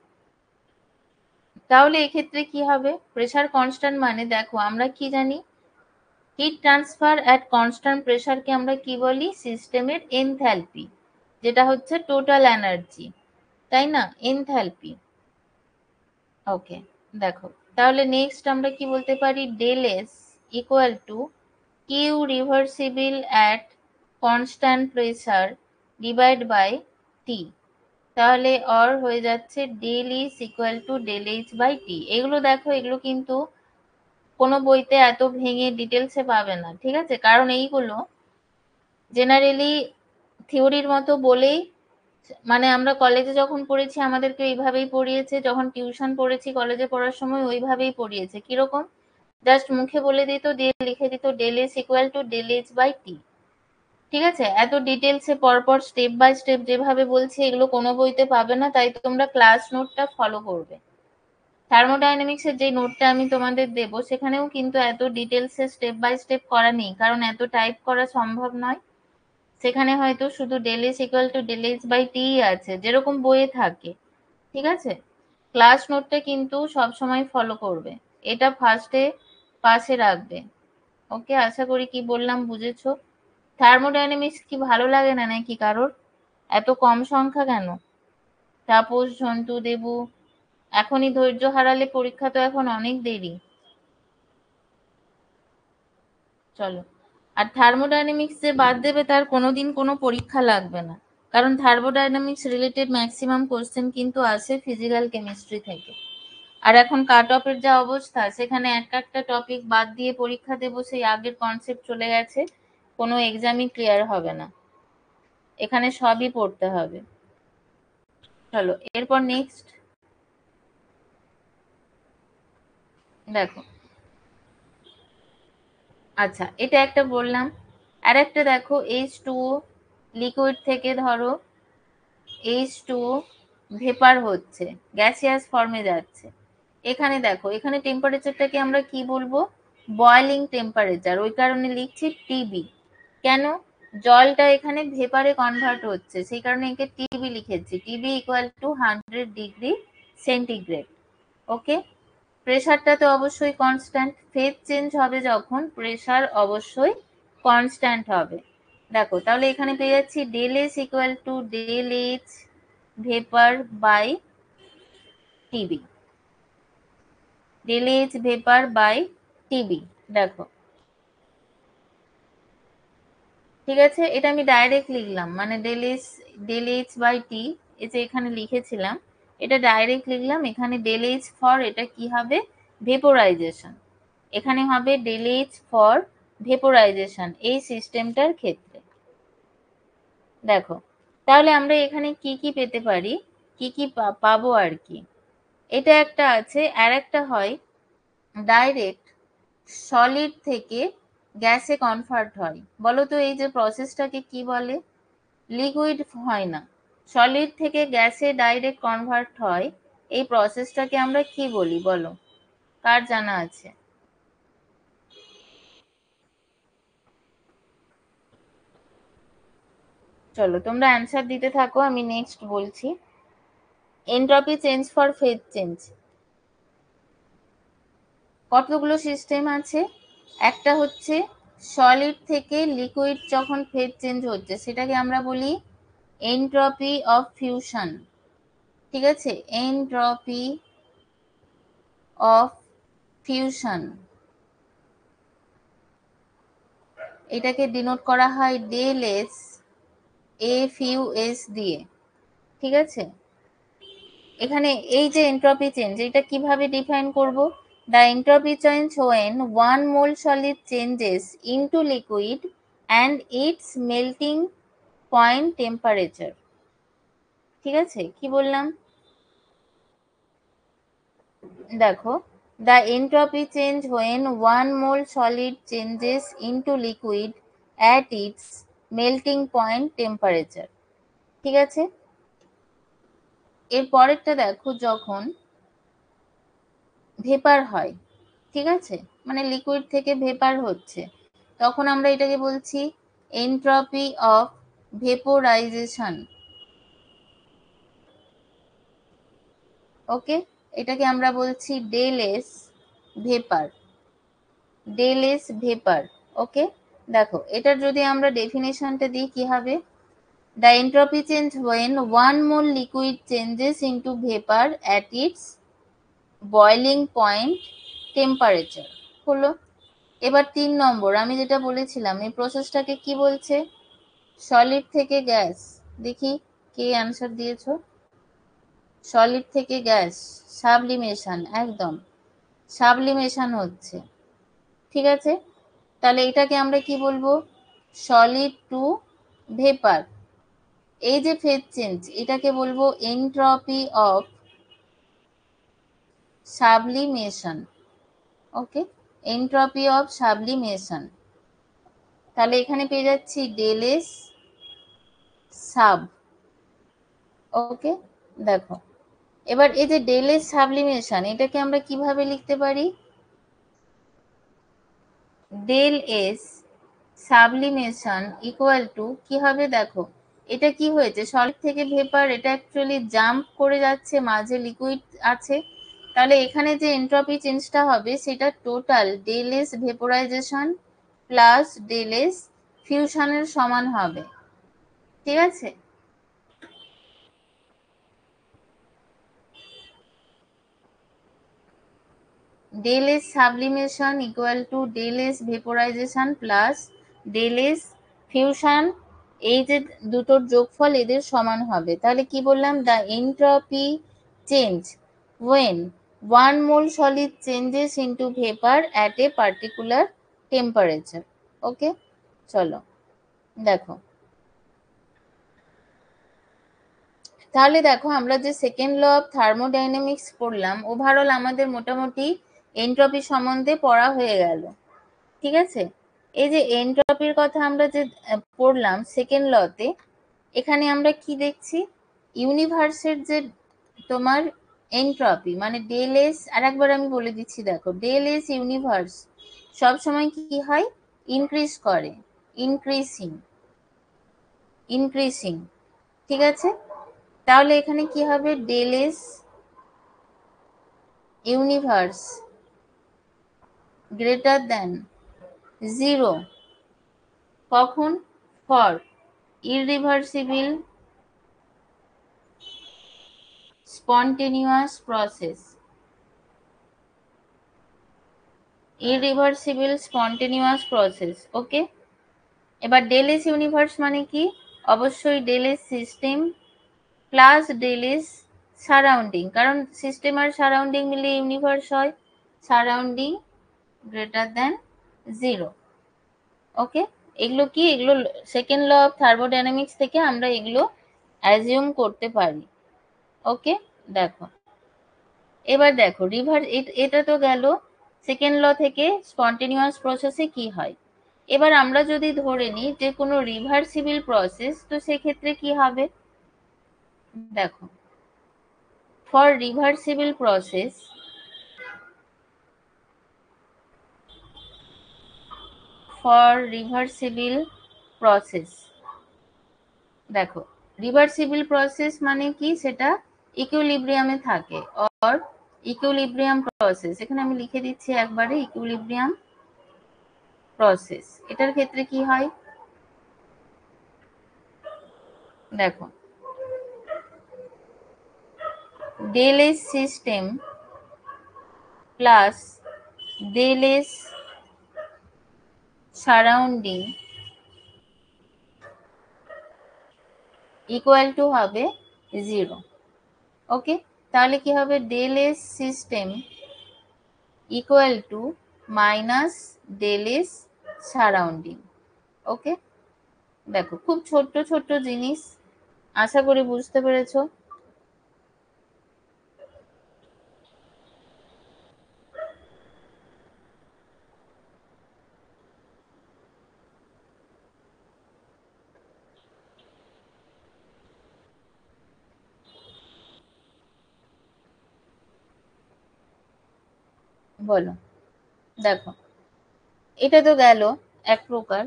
তাহলে এক্ষেত্রে কি হবে, প্রেসার কনস্ট্যান্ট মানে দেখো আমরা কি জানি, হিট ট্রান্সফার অ্যাট কনস্ট্যান্ট প্রেসারকে আমরা কি বলি, সিস্টেমের এনথ্যালপি, যেটা হচ্ছে টোটাল এনার্জি, তাই না, এনথ্যালপি। ওকে। দেখো তাহলে নেক্সট আমরা কি বলতে পারি, del S equal to Q reversible at constant pressure divide by T. তাহলে অর হয়ে যাচ্ছে del is equal to del H by T. এগুলো দেখো, এগুলো কিন্তু কোনো বইতে এত ভেঙে ডিটেলসে পাবে না, ঠিক আছে, কারণ এইগুলো জেনারেলি থিওরির মতো বলেই, মানে আমরা কলেজে যখন পড়েছি আমাদেরকে এইভাবেই পড়িয়েছে, যখন টিউশন পড়েছি কলেজে পড়ার সময় ওইভাবেই পড়িয়েছে। কিরকম, জাস্ট মুখে বলে দিত, দিয়ে লিখে দিত del S equal to del H by T. ঠিক আছে, এত ডিটেলসে পরপর স্টেপ বাই স্টেপ যেভাবে বলছি এগুলো কোনো বইতে পাবে না, তাই তোমরা ক্লাস নোটটা ফলো করবে। থার্মোডাইনামিক্সের যে নোটটা আমি তোমাদের দেবো সেখানেও কিন্তু এত ডিটেলসে স্টেপ বাই স্টেপ করা নেই, কারণ এত টাইপ করা সম্ভব নয়। সেখানে হয়তো শুধু del S equal to del H by T আছে, যেরকম বইয়ে থাকে, ঠিক আছে। ক্লাস নোটটা কিন্তু সব সময় ফলো করবে, এটা ফার্স্টে পাশে রাখবে। ওকে, আশা করি কি বললাম বুঝেছো। থার্মোডাইনামিক্স কি ভালো লাগে না নাকি কারোর, এত কম সংখ্যা কেন? তাপস, ঝন্টু, দেবু, এখনই ধৈর্য হারালে পরীক্ষা তো এখন অনেক দেরি। চলো। আর থার্মোডাইনামিক্স যে বাদ দেবে তার কোনোদিন কোনো পরীক্ষা লাগবে না, কারণ থার্মোডাইনামিক্স রিলেটেড ম্যাক্সিমাম কোশ্চেন কিন্তু আসে ফিজিক্যাল কেমিস্ট্রি থেকে। আর এখন কাট অফের যা অবস্থা, সেখানে একটা টপিক বাদ দিয়ে পরীক্ষা দেবো, সেই আগের কনসেপ্ট চলে গেছে, কোনো এক্সামই ক্লিয়ার হবে না, এখানে সবই পড়তে হবে। চলো এরপর নেক্সট। দেখো, আচ্ছা এটা একটা বললাম, আর একটা দেখো, H2O লিকুইড থেকে ধরো H2O ভেপার হচ্ছে, গ্যাসিয়াস ফর্মে যাচ্ছে। এখানে দেখো, এখানে টেম্পারেচারটাকে আমরা কি বলবো, বয়লিং টেম্পারেচার, ওই কারণে লিখছি টিবি। কেন, জলটা এখানে ভেপারে কনভার্ট হচ্ছে, সেই কারণে একে টিবি লিখেছি, TB equal to 100 degree centigrade. Okay. প্রেসারটা তো অবশ্যই কনস্ট্যান্ট, ফেজ চেঞ্জ হবে যখন প্রেসার অবশ্যই কনস্ট্যান্ট হবে। দেখো তাহলে এখানে পেয়ে যাচ্ছি del S equal to del H vapour by টিবি, del H vapour by Tb. দেখো ঠিক আছে, এটা আমি ডাইরেক্ট লিখলাম, মানে ডেল এইচ বাই টি, এই যে এখানে লিখেছিলাম এটা ডাইরেক্ট লিখলাম। এখানে ডেল এইচ ফর এটা কি হবে, ভেপোরাইজেশন, এখানে হবে ডেল এইচ ফর ভেপোরাইজেশন এই সিস্টেমটার ক্ষেত্রে। দেখো তাহলে আমরা এখানে কি কি পেতে পারি, কি কি পাবো আর কি, এটা একটা আছে, আর একটা হয় ডাইরেক্ট সলিড থেকে গ্যাসে কনভার্ট হয়। বলো তো এই যে প্রসেসটাকে কি বলে, লিকুইড হয় না, সলিড থেকে গ্যাসে ডাইরেক্ট কনভার্ট হয়, এই প্রসেসটাকে আমরা কি বলি বলো, কার জানা আছে? চলো তোমরা অ্যান্সার দিতে থাকো, আমি নেক্সট বলছি। Entropy change for phase change, কতগুলো সিস্টেম আছে, একটা হচ্ছে সলিড থেকে লিকুইড যখন ফেজ চেঞ্জ হচ্ছে সেটাকে আমরা বলি এনট্রপি অফ ফিউশন। ঠিক আছে, এনট্রপি অফ ফিউশন, এটাকে ডিনোট করা হয় ডেল এস, এফইউএস দিয়ে। ঠিক আছে, এখানে এই যে এনট্রপি চেঞ্জ, এটা কিভাবে ডিফাইন করব? The entropy change when 1 mole solid changes into liquid and its melting point temperature। ঠিক আছে, কি বললাম? দেখো, the entropy change when 1 mole solid changes into liquid at its melting point temperature। ঠিক আছে, এর পরেরটা দেখো, যখন ভেপার হয়, ঠিক আছে, মানে লিকুইড থেকে ভেপার হচ্ছে, তখন আমরা এটাকে বলছি এনট্রপি অফ ভেপোরাইজেশন। ওকে, এটাকে আমরা বলছি del S vapour, del S vapour. Okay, দেখো এটার যদি আমরা ডেফিনেশনটা দিই কি হবে? The entropy change when 1 mole liquid changes into vapor at its boiling point temperature হলো। এবার 3 নম্বর, আমি যেটা বলেছিলাম এই প্রসেসটাকে কি বলছে? সলিড থেকে গ্যাস। দেখি কে অ্যান্সার দিয়েছো। সলিড থেকে গ্যাস, সাবলিমেশন, একদম সাবলিমেশন হচ্ছে। ঠিক আছে, তাহলে এটাকে আমরা কি বলবো? Solid to vapour. এই যে ফেজ চেঞ্জ, এটাকে বলবো entropy of sublimation. Okay, entropy of sublimation. তাহলে এখানে পেয়ে যাচ্ছি ডেল এস সাব। ওকে, দেখো এবার এই যে ডেল এস সাবলিমেশন, এটাকে আমরা কিভাবে লিখতে পারি? Del S sublimation equal to কি হবে? দেখো এটা কি হয়েছে, সলিড থেকে ভেপার, এটা অ্যাকচুয়ালি জাম্প করে যাচ্ছে, মাঝে লিকুইড আছে, তাহলে এখানে যে এনট্রপি চেঞ্জটা হবে সেটা total del S vaporisation plus del S ফিউশনের সমান হবে। ঠিক আছে, del S sublimation equal two del S vaporisation plus del S fusion, এই যে দুটোর যোগফল এদের সমান হবে। তাহলে কি বললাম? The entropy change when 1 mole solid changes into vapor at a particular temperature। ওকে, চলো দেখো, তাহলে দেখো আমরা যে সেকেন্ড ল অফ থার্মোডাইনামিক্স পড়লাম, ওভারঅল আমাদের মোটামুটি এনট্রপি সম্বন্ধে পড়া হয়ে গেল। ঠিক আছে, এই যে এনট্রপির কথা আমরা যে পড়লাম সেকেন্ড লতে, এখানে আমরা কি দেখছি? ইউনিভার্সের যে তোমার এনট্রপি মানে ডেল এস, আর একবার আমি বলে দিচ্ছি, দেখো ডেল এস ইউনিভার্স সবসময় কি হয়? ইনক্রিজ করে, ইনক্রিজিং, ইনক্রিজিং। ঠিক আছে, তাহলে এখানে কি হবে? Del S universe greater than 0 কখন? For irreversible spontaneous process, irreversible spontaneous process। Okay, এবার ডেল এস ইউনিভার্স মানে কি? অবশ্যই del S system plus del S surrounding, কারণ সিস্টেম আর সারাউন্ডিং মিলে ইউনিভার্স হয়, সারাউন্ডিং গ্রেটার দেন 0। ওকে, এগুলো কি? এগুলো সেকেন্ড ল অফ থার্মোডাইনামিক্স থেকে আমরা এগুলো অ্যাজিউম করতে পারি। ওকে, দেখো এবার দেখো রিভার্স, এটা তো গেল সেকেন্ড ল থেকে স্পন্টেনিয়াস প্রসেসে কি হয়। এবার আমরা যদি ধরে নিই যে কোনো রিভার্সিবল প্রসেস, তো সেক্ষেত্রে কি হবে? দেখো, for reversible process, for reversible process, দেখো রিভার্সিবল প্রসেস মানে কি? সেটা ইকুইলিব্রিয়ামে থাকে, অর ইকুইলিব্রিয়াম প্রসেস, এখানে আমি লিখে দিচ্ছি একবারে ইকুইলিব্রিয়াম প্রসেস। এটার ক্ষেত্রে কি হয় দেখো, del S system plus del S surrounding equal to হবে 0। ওকে, তাহলে কি হবে, del S system equal to minus del S surrounding. Okay, দেখো খুব ছোট্ট ছোট্ট জিনিস, আশা করি বুঝতে পেরেছো। বলো, দেখো এটা তো গেল এক প্রকার।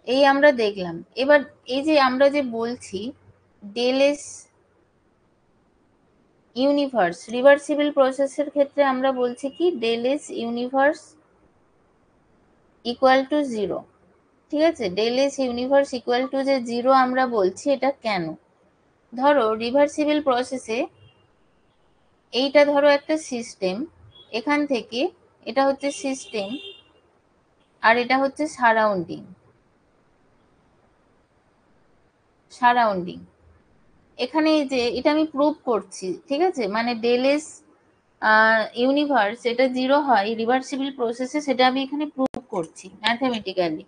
এই আমরা দেখলাম। এবার এই যে আমরা যে বলছি del S ইউনিভার্স রিভার্সিবল প্রসেসের ক্ষেত্রে আমরা বলছি কি del S universe equal to 0। ঠিক আছে, del S universe equal two যে 0 আমরা বলছি, এটা কেন? ধরো রিভার্সিবল প্রসেসে এইটা ধরো একটা সিস্টেম, এখান থেকে এটা হচ্ছে সিস্টেম আর এটা হচ্ছে সারাউন্ডিং। সারাউন্ডিং এখানে এই যে এটা আমি প্রুভ করছি, ঠিক আছে, মানে del S ইউনিভার্স এটা 0 হয় রিভার্সিবল প্রসেসে, সেটা আমি এখানে প্রুভ করছি ম্যাথমেটিক্যালি।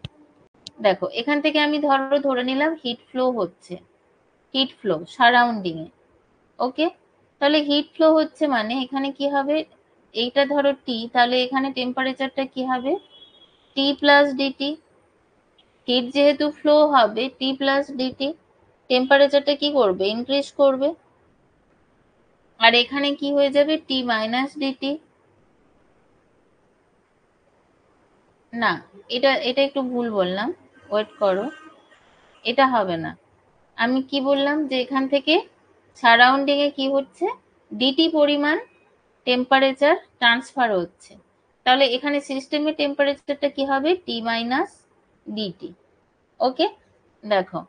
দেখো এখান থেকে আমি ধরে নিলাম হিট ফ্লো হচ্ছে, হিট ফ্লো সারাউন্ডিং এ। ওকে, তাহলে হিট ফ্লো হচ্ছে মানে এখানে কি হবে, এইটা ধরো টি, তাহলে এখানে টেম্পারেচারটা কি হবে টি প্লাস ডিটি। হিট যেহেতু ফ্লো হবে টি প্লাস ডিটি, টেম্পারেচারটা কি করবে, ইনক্রিজ করবে। আর এখানে কি হয়ে যাবে টি মাইনাস ডিটি। না, এটা এটা একটু ভুল বললাম, ওয়েট করো, এটা হবে না। আমি কি বললাম যে এখান থেকে সারাউন্ডিং এ কি হচ্ছে, ডিটি পরিমাণ টেম্পারেচার ট্রান্সফার হচ্ছে, তাহলে এখানে সিস্টেমের টেম্পারেচারটা কি হবে টি মাইনাস ডিটি। ওকে, দেখো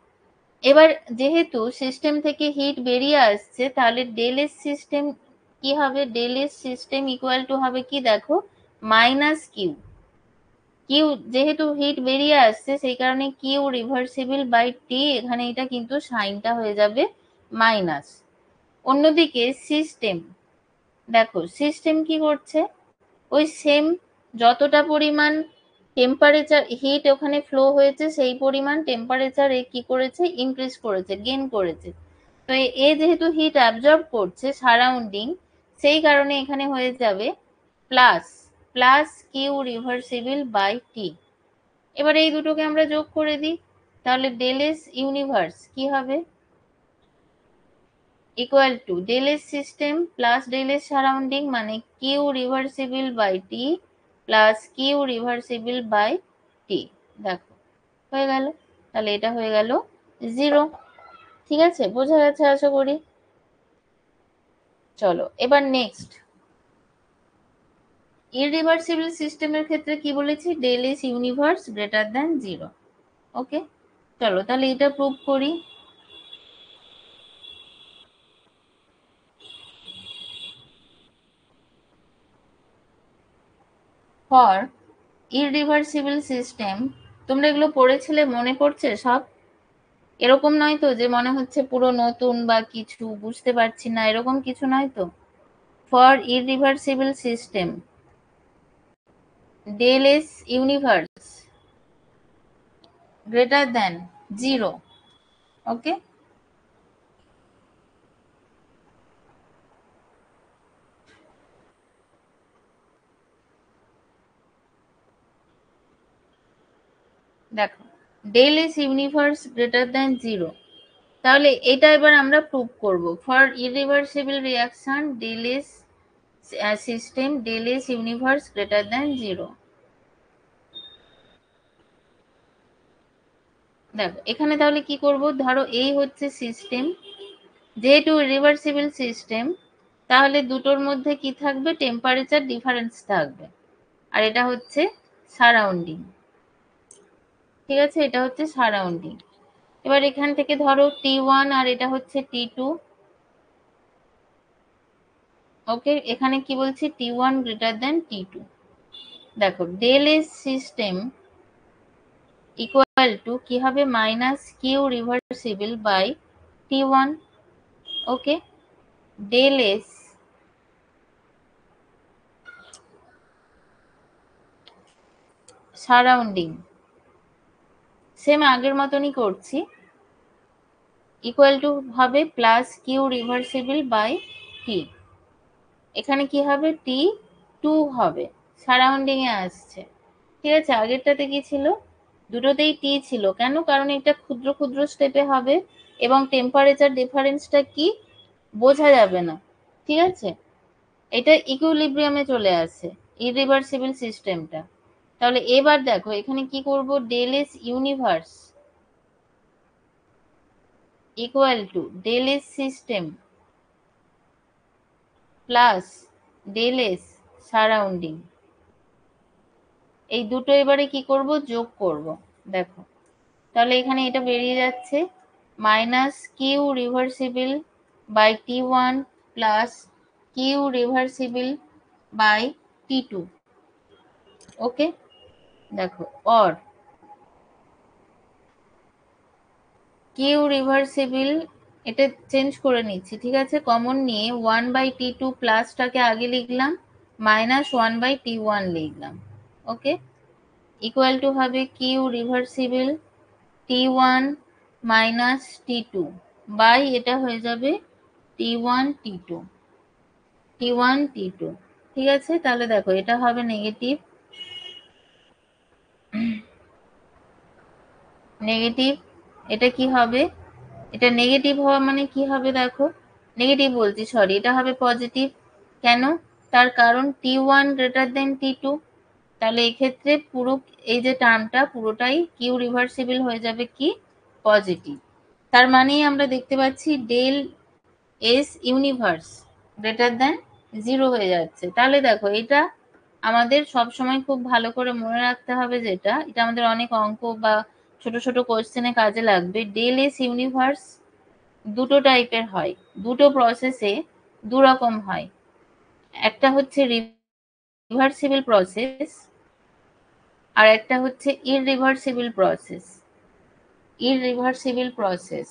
এবার যেহেতু সিস্টেম থেকে হিট বেরিয়ে আসছে, তাহলে del S সিস্টেম কি হবে, del S system equal to হবে কি দেখো মাইনাস কিউ। কিউ যেহেতু হিট বেরিয়ে আসছে সেই কারণে কিউ রিভার্সিবল বাই টি, এখানে এটা কিন্তু সাইনটা হয়ে যাবে মাইনাস। অন্যদিকে সিস্টেম, দেখো সিস্টেম কি করছে, ওই সেম যতটা পরিমাণ টেম্পারেচার হিট ওখানে ফ্লো হয়েছে সেই পরিমাণ টেম্পারেচার এ কি করেছে, ইনক্রিজ করেছে, গেইন করেছে। তো এ যেহেতু হিট অ্যাবজর্ব করছে সারাউন্ডিং, সেই কারণে এখানে হয়ে যাবে plus plus q reversible by T. এবার এই দুটোকে আমরা যোগ করে দিই, তাহলে del S ইউনিভার্স কি হবে equal to del S system plus del S surrounding মানে q reversible by T plus q reversible by T. দেখো হয়ে গেল, তাহলে এটা হয়ে গেল 0। ঠিক আছে, বোঝা গেছে আশা করি। চলো এবার নেক্সট, ইররিভার্সিবল সিস্টেমের ক্ষেত্রে কি বলেছি, del S universe greater than 0। ওকে, চলো তাহলে এটা প্রুভ করি। ফর ইররিভার্সিবল সিস্টেম, তোমরা এগুলো পড়েছিলে, মনে পড়ছে সব? এরকম নয় তো যে মনে হচ্ছে পুরো নতুন বা কিছু বুঝতে পারছি না, এরকম কিছু নয় তো। For irreversible system del S universe greater than 0। Okay, দেখো del S universe greater than 0, তাহলে এটা এবার আমরা প্রুভ করব। For irreversible reaction del S system del S universe greater than 0। দেখো এখানে তাহলে কি করব, ধরো এই হচ্ছে সিস্টেম, যেহেতু রিভার্সিবল সিস্টেম তাহলে দুটোর মধ্যে কি থাকবে? টেম্পারেচার ডিফারেন্স থাকবে। আর এটা হচ্ছে সারাউন্ডিং, ঠিক আছে? এটা হচ্ছে সারাউন্ডিং। এবার এখান থেকে ধরো T1 আর এটা হচ্ছে T2। ওকে, এখানে কি বলছি? T1 greater than T2। দেখো del S system equal to কি হবে? Minus q reversible by T1। Okay, del S surrounding same আগের মতনই করছি, ইকুয়াল টু হবে plus q reversible by T. এখানে কি হবে? T2 হবে, সারাউন্ডিং এ আসছে, ঠিক আছে? আগেরটাতে কি ছিল? দুটোতেই টি ছিল। কেন? কারণ এটা ক্ষুদ্র ক্ষুদ্র স্টেপে হবে এবং টেম্পারেচার ডিফারেন্সটা কি বোঝা যাবে না, ঠিক আছে? এটা ইকুইলিব্রিয়ামে চলে আসে ইরিভার্সিবল সিস্টেমটা। তাহলে এবার দেখো এখানে কি করব? Del S universe equal two del S system plus del S surrounding. এই দুটো এবারে কি করব? যোগ করব। দেখো তাহলে এখানে এটা বেরিয়ে যাচ্ছে minus q reversible by T1 plus q reversible by T2। Okay, দেখো অর কিউ রিভার্সিবল, এটা চেঞ্জ করে নিচ্ছি, ঠিক আছে? কমন নিয়ে 1/T2 প্লাসটাকে আগে লিখলাম, মাইনাস 1/T1 লিখলাম। ওকে, ইকুয়াল টু হবে q reversible T1 minus T2 by এটা হয়ে যাবে T1 T2 T1 T2, ঠিক আছে? তাহলে দেখো এটা হবে নেগেটিভ নেগেটিভ, এটা কি হবে? এটা নেগেটিভ হওয়া মানে কি হবে? দেখো নেগেটিভ বলছি, সরি, এটা হবে পজিটিভ। কেন? তার কারণ T1 গ্রেটার দেন T2। তাহলে এক্ষেত্রে পুরো এই যে টার্মটা পুরোটাই কিউ রিভার্সিবল হয়ে যাবে কি পজিটিভ। তার মানেই আমরা দেখতে পাচ্ছি del S universe greater than 0 হয়ে যাচ্ছে। তাহলে দেখো এটা আমাদের সব সময় খুব ভালো করে মনে রাখতে হবে, যেটা এটা আমাদের অনেক অঙ্ক বা ছোট ছোট কোশ্চেনে কাজে লাগবে। ডেল এস ইউনিভার্স দুটো টাইপের হয়, দুটো প্রসেসে দু রকম হয়। একটা হচ্ছে রিভার্সিবল প্রসেস আর একটা হচ্ছে ইররিভার্সিবল প্রসেস। ইররিভার্সিবল প্রসেস,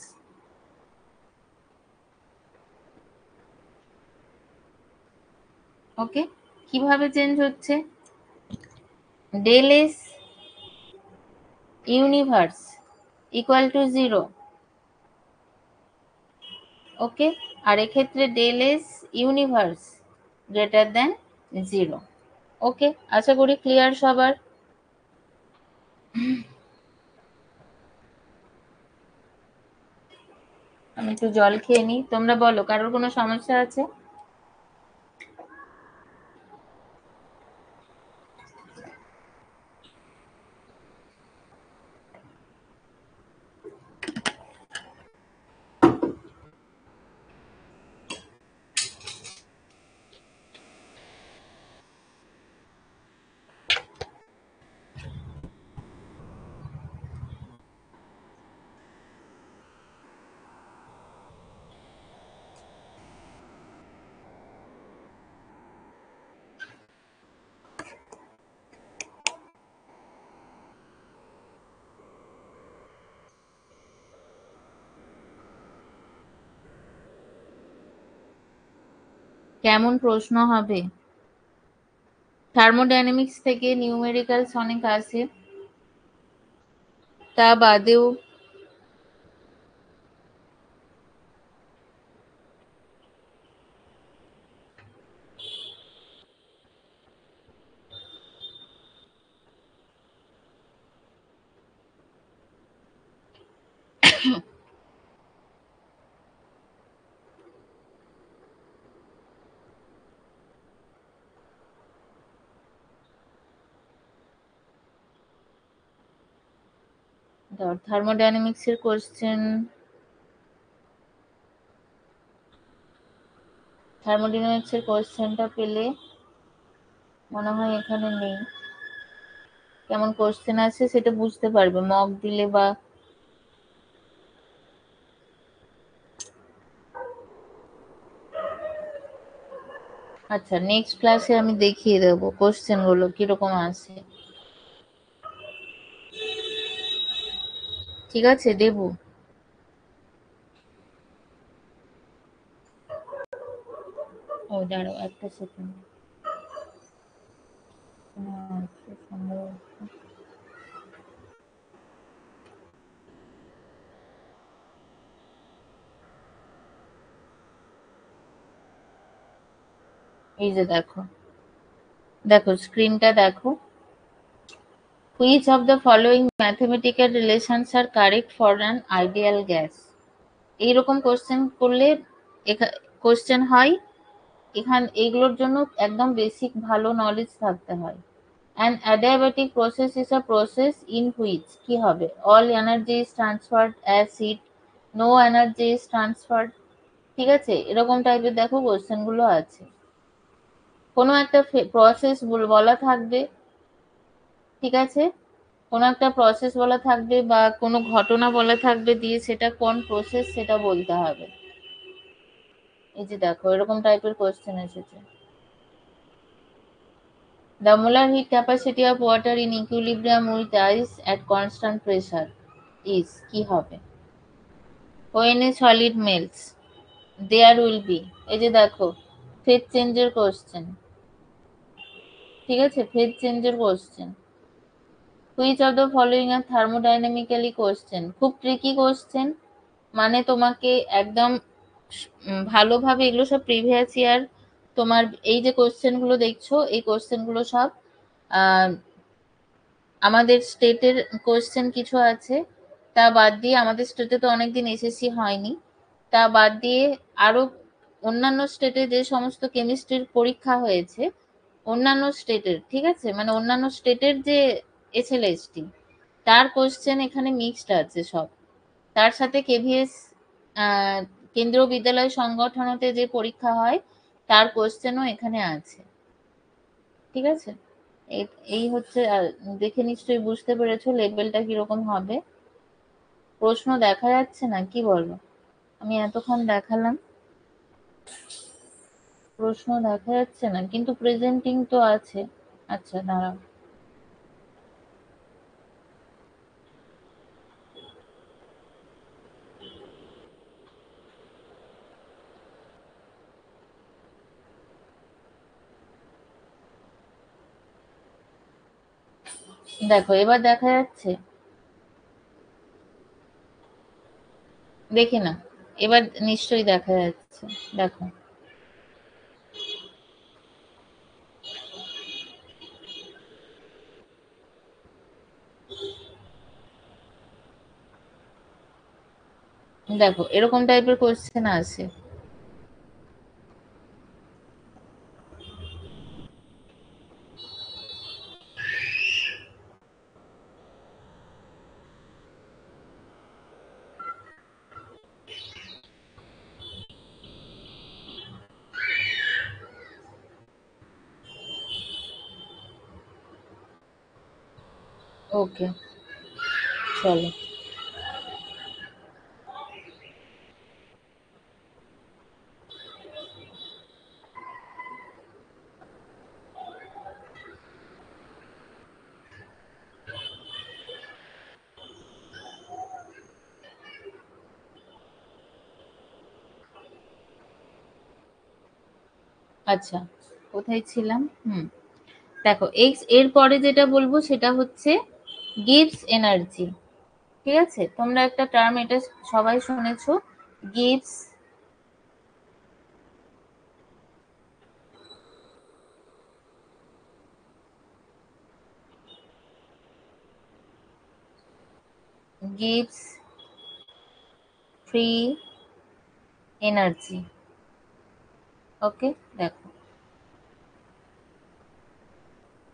ওকে, কিভাবে চেঞ্জ হচ্ছে? Del S universe equal to 0। Okay, আর এক্ষেত্রে del S universe greater than 0। Okay, আশা করি ক্লিয়ার সবার। আমি একটু জল খেয়ে নিই, তোমরা বলো কারোর কোনো সমস্যা আছে? কেমন প্রশ্ন হবে? থার্মোডাইনামিক্স থেকে নিউমেরিক্যালস অনেক আসে, তা বাদেও থার্মোডাইনামিক্স এর কোশ্চেন থার্মোডাইনামিক্স এর কোশ্চেনটা পেলে মনে হয় এখানে নেই, কেমন কোশ্চেন আছে সেটা বুঝতে পারবে মক দিলে বা আচ্ছা নেক্সট ক্লাসে আমি দেখিয়ে দেবো কোশ্চেন গুলো কিরকম আছে। ঠিক আছে দেবু। ও দাঁড়াও একটা সেকেন্ড। এই যে দেখো, দেখো স্ক্রিনটা দেখো। Which of the following mathematical relations are correct for an ideal gas? এইরকম কোশ্চেন করলে কোশ্চেন হয় এইগুলোর জন্য একদম বেসিক ভালো নলেজ থাকতে হয়। An adiabatic process is a process in which কি হবে? All energy is transferred as heat, no energy is transferred। ঠিক আছে, এরকম টাইপের দেখো কোশ্চেন গুলো আছে। কোনো একটা প্রসেস বলা থাকবে, ঠিক আছে, কোনো একটা প্রসেস বলা থাকবে বা কোনো ঘটনা বলা থাকবে, দিয়ে সেটা কোন প্রসেস সেটা বলতে হবে। এই যে দেখো এরকম টাইপের কোশ্চেন এসেছে। The molar heat capacity of water in equilibrium with ice at constant pressure is কি হবে? When a solid melts there will be, এই যে দেখো ফেজ চেঞ্জের কোশ্চেন, ঠিক আছে, ফেজ চেঞ্জের question. Which of the following are thermodynamically question, খুব ট্রিকি কোশ্চেন, মানে তোমাকে একদম ভালোভাবে এগুলো সব প্রিভিয়াস ইয়ার তোমার এই যে কোশ্চেন গুলো দেখছো এই কোশ্চেন গুলো সব আমাদের স্টেটের কোশ্চেন কিছু আছে, তা বাদ দিয়ে আমাদের স্টেটে তো অনেকদিন এসএসসি হয়নি, তা বাদ দিয়ে আরো অন্যান্য স্টেটে যে সমস্ত কেমিস্ট্রির পরীক্ষা হয়েছে অন্যান্য স্টেটের, ঠিক আছে, মানে অন্যান্য স্টেটের যে এসএলএসটি তার কোশ্চেন এখানে মিক্সড আছে সব। তার সাথে কেভিএস কেন্দ্রীয় বিদ্যালয় সংগঠনতে যে পরীক্ষা হয় তার কোশ্চেনও এখানে আছে। ঠিক আছে, এই হচ্ছে, দেখে নিশ্চয়ই বুঝতে পেরেছো লেভেলটা কিরকম হবে। প্রশ্ন দেখা যাচ্ছে না কি বলো? আমি এতক্ষণ দেখালাম, প্রশ্ন দেখা যাচ্ছে না কিন্তু প্রেজেন্টিং তো আছে। আচ্ছা দাঁড়াও, দেখো এবার দেখা যাচ্ছে, দেখি না, এবার নিশ্চয়ই দেখা যাচ্ছে, দেখো। দেখো এরকম টাইপের কোশ্চেন আছে। ওকে চলো। আচ্ছা কোথায় ছিলাম? দেখো এর পরে যেটা বলবো সেটা হচ্ছে গিভস এনার্জি। ঠিক আছে, তোমরা একটা টার্ম এটা সবাই শুনেছো, গিভস গিভস ফ্রি এনার্জি। ওকে, দেখো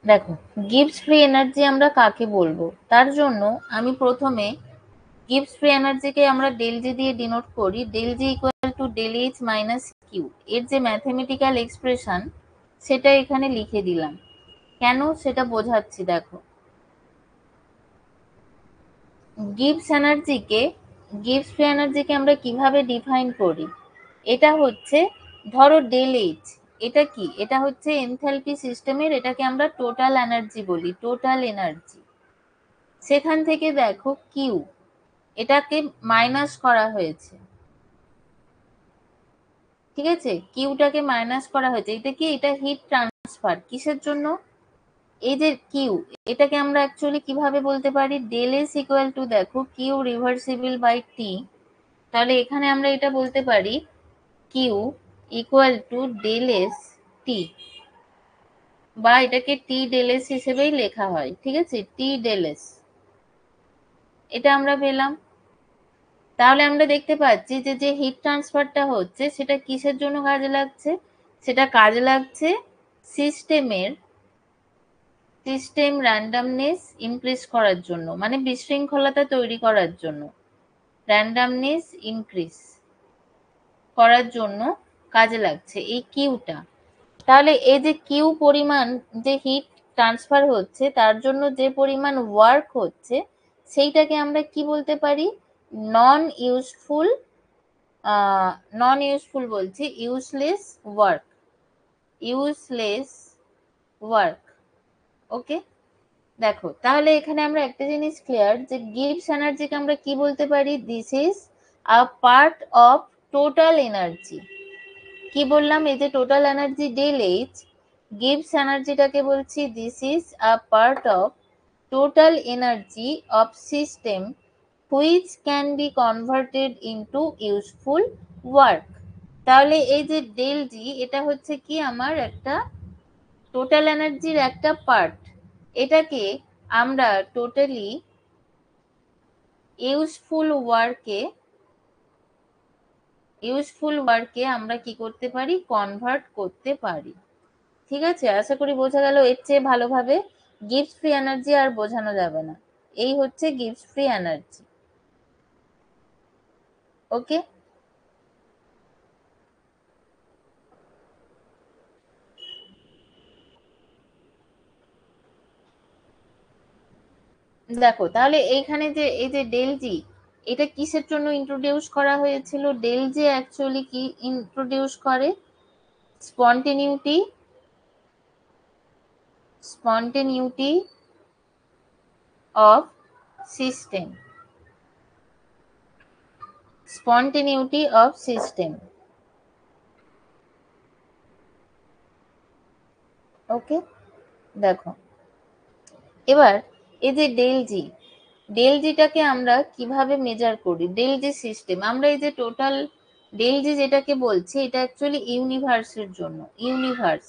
দেখো গিভস ফ্রি এনার্জি আমরা কাকে বলবো, তার জন্য আমি প্রথমে গিভস ফ্রি এনার্জিকে আমরা ডেল জি দিয়ে ডিনোট করি। Del G equal to del H minus q, এর যে ম্যাথমেটিক্যাল এক্সপ্রেশন সেটা এখানে লিখে দিলাম। কেন সেটা বোঝাচ্ছি দেখো। গিবস ফ্রি এনার্জিকে আমরা কিভাবে ডিফাইন করি, এটা হচ্ছে ধরো ডেল এইচ, এটা কি, এটা হচ্ছে এনথালপি সিস্টেমের, এটাকে আমরা টোটাল এনার্জি বলি, টোটাল এনার্জি। সেখান থেকে দেখো কিউ, এটাকে মাইনাস করা হয়েছে, ঠিক আছে, কিউটাকে মাইনাস করা হয়েছে। এটা কি, এটা হিট ট্রান্সফার, কিসের জন্য, এই যে কিউ, এটাকে আমরা অ্যাকচুয়ালি কিভাবে বলতে পারি, ডেল এস ইকুয়াল টু দেখো কিউ রিভার্সিবল বাই টি, তাহলে এখানে আমরা এটা বলতে পারি q equal two del S T, বা এটাকে টি ডেল এস হিসেবেই লেখা হয়, ঠিক আছে, টি ডেল এস, এটা আমরা পেলাম। তাহলে আমরা দেখতে পাচ্ছি যে যে হিট ট্রান্সফারটা হচ্ছে সেটা কিসের জন্য কাজে লাগছে, সেটা কাজে লাগছে সিস্টেম র্যান্ডামনেস ইনক্রিজ করার জন্য, মানে বিশৃঙ্খলতা তৈরি করার জন্য, র্যান্ডামনেস ইনক্রিজ করার জন্য কাজে লাগছে এই কিউটা। তাহলে এই যে কিউ পরিমাণ যে হিট ট্রান্সফার হচ্ছে তার জন্য যে পরিমাণ ওয়ার্ক হচ্ছে সেইটাকে আমরা কি বলতে পারি, নন ইউজফুল, বলছি ইউজলেস ওয়ার্ক, ইউজলেস ওয়ার্ক। ওকে, দেখো তাহলে এখানে আমরা একটা জিনিস ক্লিয়ার, যে গিবস এনার্জিকে আমরা কি বলতে পারি, this is a part of total energy. কি বললাম, এই যে total energy del H, Gibbs এনার্জিটাকে বলছি this is a part of total energy of system which can be converted into useful work. তাহলে এই যে ডেল জি, এটা হচ্ছে কি আমার একটা টোটাল এনার্জির একটা পার্ট, এটাকে আমরা টোটালি ইউজফুল ওয়ার্কে আমরা কি করতে পারি, কনভার্ট করতে পারি। ঠিক আছে, আশা করি বোঝা গেল। এর চেয়ে ভালোভাবে গিবস ফ্রি এনার্জি আর বোঝানো যাবে না। এই হচ্ছে গিবস ফ্রি এনার্জি। ওকে, দেখো তাহলে এইখানে যে এই যে ডেল জি, এটা কিসের জন্য ইন্ট্রোডিউস করা হয়েছিল, ডেল জি অ্যাকচুয়ালি কি ইন্ট্রোডিউস করে, স্পন্টেনিউটি স্পন্টেনিউটি of system, স্পন্টেনিউটি of system. Okay, দেখো এবার এই যে ডেল জিটাকে আমরা কিভাবে মেজার করি, ডেল জি সিস্টেম, আমরা এই যে টোটাল ডেল জি যেটাকে বলছি এটা অ্যাকচুয়ালি ইউনিভার্সের জন্য, ইউনিভার্স।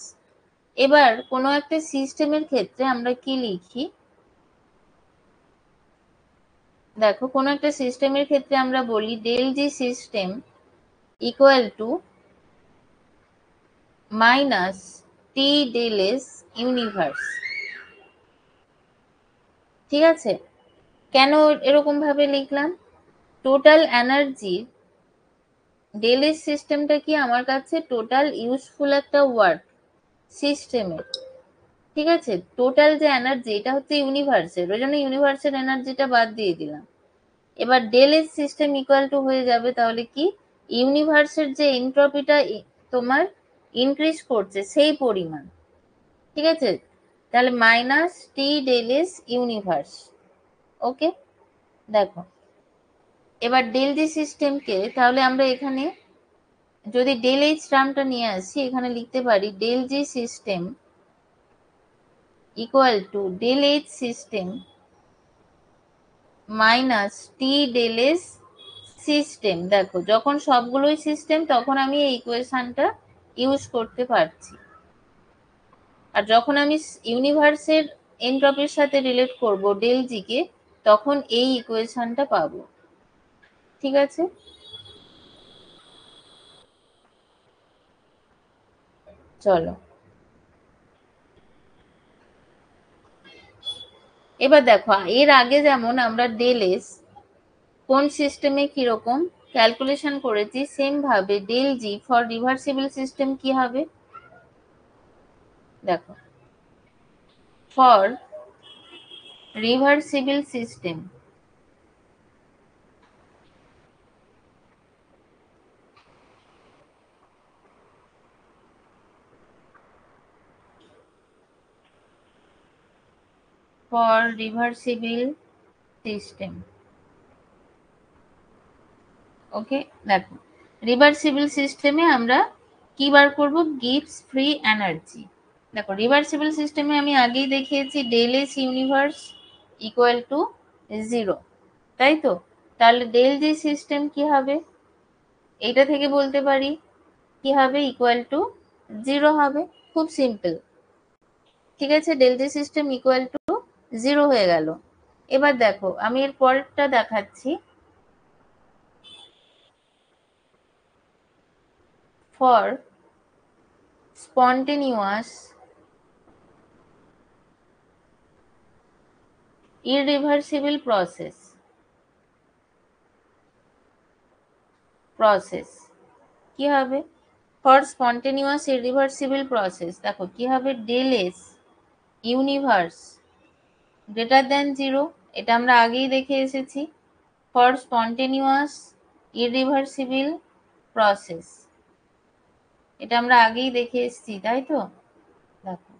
এবার কোনো একটা সিস্টেমের ক্ষেত্রে আমরা কি লিখি, দেখো কোনো একটা সিস্টেমের ক্ষেত্রে আমরা বলি del G system equal to minus T del S universe. ঠিক আছে, কেন এরকম ভাবে লিখলাম, টোটাল এনার্জি ডেল এস সিস্টেমটা কি আমার কাছে টোটাল ইউজফুল একটা ওয়ার্ড সিস্টেমের, ঠিক আছে, টোটাল যে এনার্জি এটা হচ্ছে ইউনিভার্সের, ওই জন্য ইউনিভার্সের এনার্জিটা বাদ দিয়ে দিলাম। এবার del S system equal to হয়ে যাবে তাহলে কি, ইউনিভার্সের যে এনট্রপিটা তোমার ইনক্রিজ করছে সেই পরিমাণ, ঠিক আছে, তাহলে minus T del S universe. ওকে, দেখো এবার ডেল জি সিস্টেমকে তাহলে আমরা এখানে যদি ডেল এইচ টার্মটা নিয়ে আসি, এখানে লিখতে পারি del G system equal to del H system minus T del S system. দেখো যখন সবগুলোই সিস্টেম তখন আমি এই ইকুয়েশনটা ইউজ করতে পারছি, আর যখন আমি ইউনিভার্সের এনট্রপির সাথে রিলেট করব ডেল জি কে তখন এই ইকুয়েশনটা পাবো। ঠিক আছে, চলো এবার দেখো এর আগে যেমন আমরা ডেল এস কোন সিস্টেমে কিরকম ক্যালকুলেশন করেছি সেম ভাবে del G for reversible system কি হবে দেখো for reversible system for reversible system okay দেখো রিভার্সিবল সিস্টেমে আমরা কি বার করব গিভস ফ্রি এনার্জি দেখো রিভার্সিবল সিস্টেমে আমি আগেই দেখিয়েছি del S universe equal to 0 তাই তো তাহলে ডেল জি সিস্টেম কি হবে এইটা থেকে বলতে পারি কি হবে ইকুয়াল টু 0 হবে খুব সিম্পল ঠিক আছে del G system equal to 0 হয়ে গেল এবার দেখো আমি এর পরেরটা দেখাচ্ছি ফর spontaneous irreversible process কি হবে ফর স্পন্টেনিয়াস ইরিভার্সিবল প্রসেস দেখো কি হবে del S universe greater than 0 এটা আমরা আগেই দেখে এসেছি ফর স্পন্টেনিয়াস ইরিভার্সিবল প্রসেস এটা আমরা আগেই দেখে এসেছি তাই তো দেখো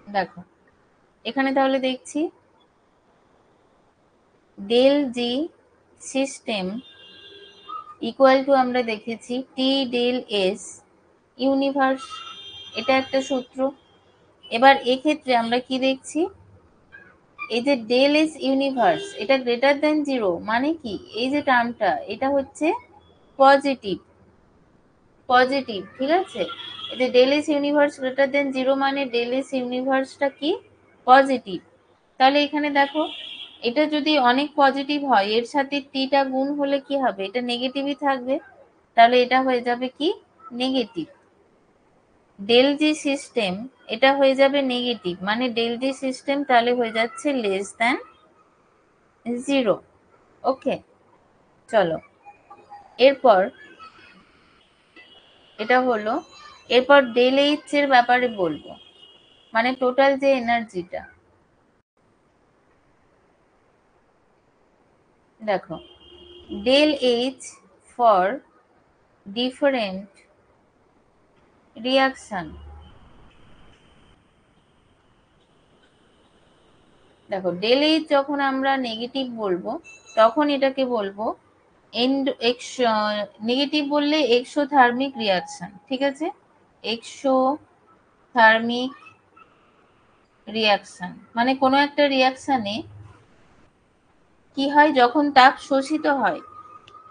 দেখো এখানে তাহলে দেখছি del G system equal to আমরা দেখেছি টি ডেল এস ইউনিভার্স এটা একটা সূত্র এবার এক্ষেত্রে আমরা কি দেখছি এই যে ডেল এস ইউনিভার্স এটা গ্রেটার দ্যান 0 মানে কি এই যে টার্মটা এটা হচ্ছে পজিটিভ পজিটিভ ঠিক আছে এই যে del S universe greater than 0 মানে ডেল এস ইউনিভার্সটা কি পজিটিভ তাহলে এখানে দেখো এটা যদি অনেক পজিটিভ হয় এর সাথে টিটা গুণ হলে কি হবে এটা নেগেটিভই থাকবে তাহলে এটা হয়ে যাবে কি নেগেটিভ ডেল জি সিস্টেম এটা হয়ে যাবে নেগেটিভ মানে ডেল জি সিস্টেম তাহলে হয়ে যাচ্ছে লেস দ্যান 0 ওকে চলো এরপর এটা হলো এরপর ডেল এইচ এর ব্যাপারে বলবো মানে টোটাল যে এনার্জিটা দেখো del H for different reaction দেখো ডেল এইচ যখন আমরা নেগেটিভ বলবো তখন এটাকে বলবো নেগেটিভ বললে এক্সোথার্মিক রিয়াকশন ঠিক আছে এক্সোথার্মিক রিয়াকশন মানে কোনো একটা রিয়াকশনে কি হয় যখন তাপ শোষিত হয়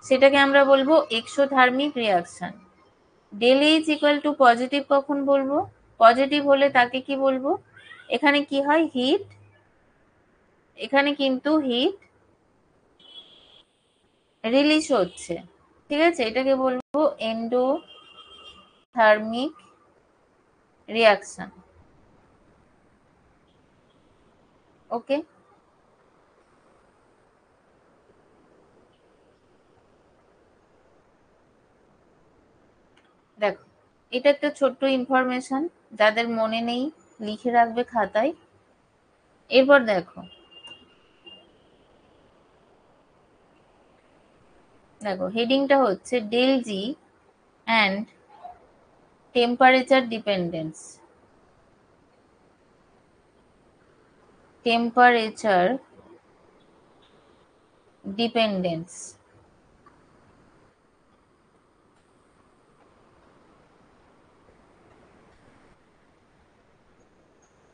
সেটাকে আমরা বলবো exothermic reaction del H equal to positive কখন বলবো পজিটিভ হলে তাকে কি বলবো এখানে কি হয় হিট এখানে কিন্তু হিট রিলিজ হচ্ছে ঠিক আছে এটাকে বলবো এন্ডোথার্মিক রিয়াকশন ওকে দেখো এটা একটা ছোট্ট ইনফরমেশন যাদের মনে নেই লিখে রাখবে খাতায় এরপর দেখো দেখো হেডিংটা হচ্ছে del G and temperature dependence temperature dependence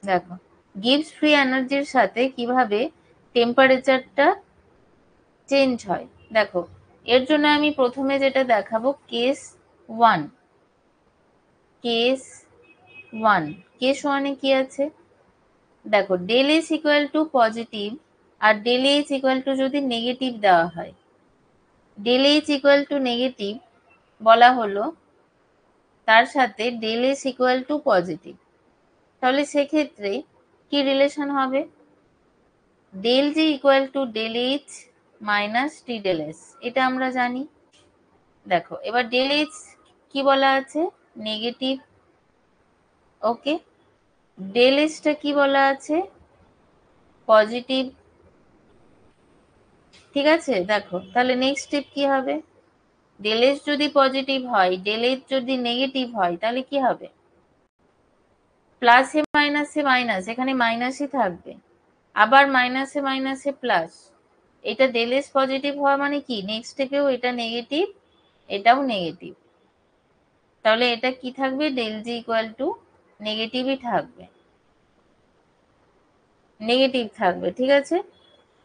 দেখো গিভস ফ্রি এনার্জির সাথে কিভাবে টেম্পারেচারটা চেঞ্জ হয়। দেখো এর জন্য আমি প্রথমে যেটা দেখাবো case one. Case one, case ওয়ানে কি আছে দেখো, del S equal to positive আর ডেল এইচ ইকুয়াল টু যদি নেগেটিভ দেওয়া হয়, del H equal to negative বলা হলো, তার সাথে del S equal to positive, তাহলে সেক্ষেত্রে কি রিলেশন হবে, del G equal to del H minus T del S, এটা আমরা জানি। দেখো এবার ডেল এইচ কি বলা আছে, নেগেটিভ, ওকে, ডেল এসটা কি বলা আছে, পজিটিভ, ঠিক আছে। দেখো তাহলে নেক্সট স্টেপ কি হবে, ডেল এস যদি পজিটিভ হয়, ডেল এইচ যদি নেগেটিভ হয়, তাহলে কি হবে, প্লাসে মাইনাসে মাইনাস, এখানে মাইনাসই থাকবে, আবার মাইনাসে মাইনাসে প্লাস, এটা ডেল এস পজিটিভ হওয়া মানে কি, নেক্সট স্টেপেও এটা নেগেটিভ, এটাও নেগেটিভ, তাহলে এটা কি থাকবে, ডেল জি ইকুয়াল টু নেগেটিভই থাকবে, নেগেটিভ থাকবে, ঠিক আছে।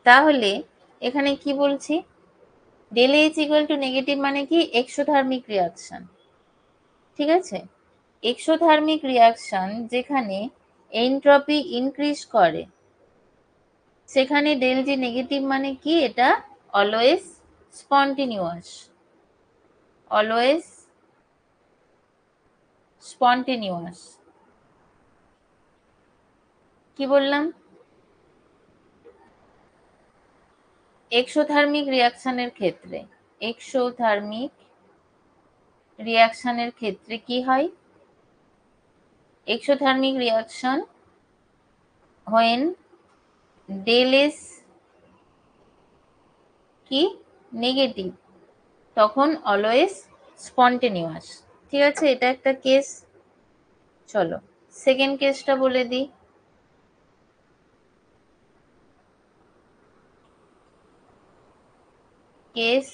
তাহলে এখানে কি বলছি, del H equal to negative মানে কি, এক্সোথার্মিক রিয়াকশন, ঠিক আছে। এক্সোথার্মিক রিয়াকশন যেখানে এনট্রপি ইনক্রিজ করে, সেখানে ডেল জি নেগেটিভ মানে কি, এটা অলওয়েজ স্পন্টিনিউয়াস, অলওয়েজ স্পন্টিনিউয়াস। কি বললাম, এক্সোথার্মিক রিয়াকশনের ক্ষেত্রে, এক্সোথার্মিক রিয়াকশনের ক্ষেত্রে কি হয়, exothermic reaction when del S কি নেগেটিভ, তখন অলওয়েজ স্পন্টেনিউয়াস, ঠিক আছে, এটা একটা কেস। চলো সেকেন্ড কেসটা বলে দিই, কেস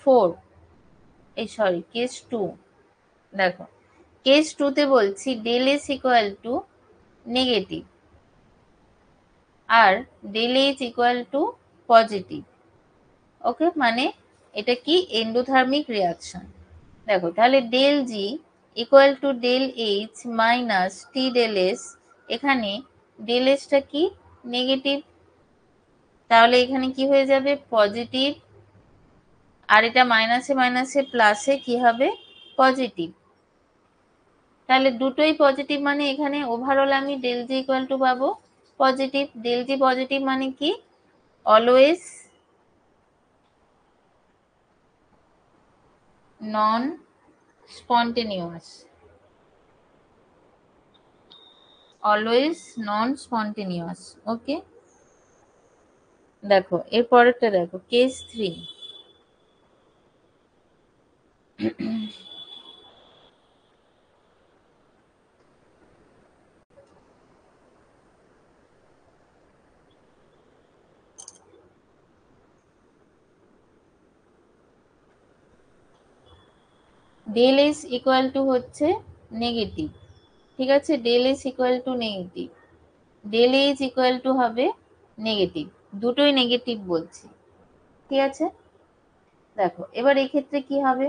ফোর, এই সরি কেস টু। দেখো কেস টুতে বলছি del S equal to negative আর del H equal to positive, okay, মানে এটা কি এন্ডোথার্মিক রিয়াকশন। দেখো তাহলে del G equal to del H minus T del S, এখানে ডেল এসটা কি নেগেটিভ, তাহলে এখানে কি হয়ে যাবে পজিটিভ, আর এটা মাইনাসে মাইনাসে প্লাসে কি হবে পজিটিভ, তাহলে দুটোই পজিটিভ, মানে এখানে ওভারঅল আমি ডেল জি ইকুয়াল টু পাবো পজিটিভ, ডেল জি পজিটিভ মানে কি অলওয়েজ নন স্পন্টেনিউয়াস, অলওয়েজ নন স্পন্টেনিউয়াস, ওকে। দেখো এর পরেরটা দেখো case three, del S equal to হচ্ছে নেগেটিভ, ঠিক আছে, del S equal to negative, del H equal to হবে নেগেটিভ, দুটোই নেগেটিভ বলছি, ঠিক আছে। দেখো এবার এই ক্ষেত্রে কি হবে,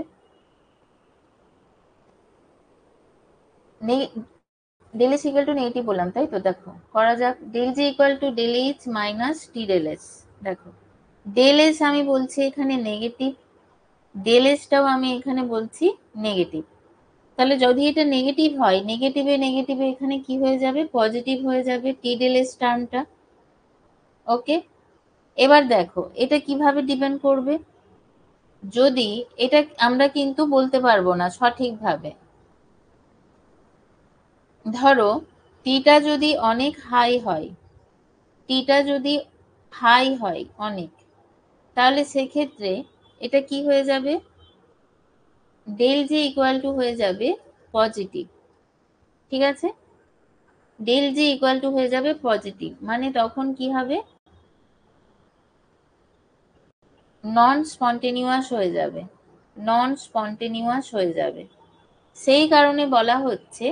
del S equal to negative বললাম তাই তো, দেখো করা যাক, del G equal to del H minus T del S. দেখো ডেল এস আমি বলছি এখানে নেগেটিভ, ডেল এসটাও আমি এখানে বলছি নেগেটিভ, তাহলে যদি এটা নেগেটিভ হয়, নেগেটিভে নেগেটিভে এখানে কি হয়ে যাবে পজিটিভ হয়ে যাবে টি ডেল এস টার্মটা, ওকে। এবার দেখো এটা কিভাবে ডিপেন্ড করবে, যদি এটা আমরা কিন্তু বলতে পারবো না সঠিকভাবে, ধরো টিটা যদি অনেক হাই হয়, টিটা যদি হাই হয় অনেক, তাহলে সেক্ষেত্রে এটা কি হয়ে যাবে, ডেল জি ইকুয়াল টু হয়ে যাবে পজিটিভ, ঠিক আছে, ডেল জি ইকুয়াল টু হয়ে যাবে পজিটিভ, মানে তখন কি হবে নন স্পন্টেনিউয়াস হয়ে যাবে, নন স্পন্টেনিউয়াস হয়ে যাবে, সেই কারণে বলা হচ্ছে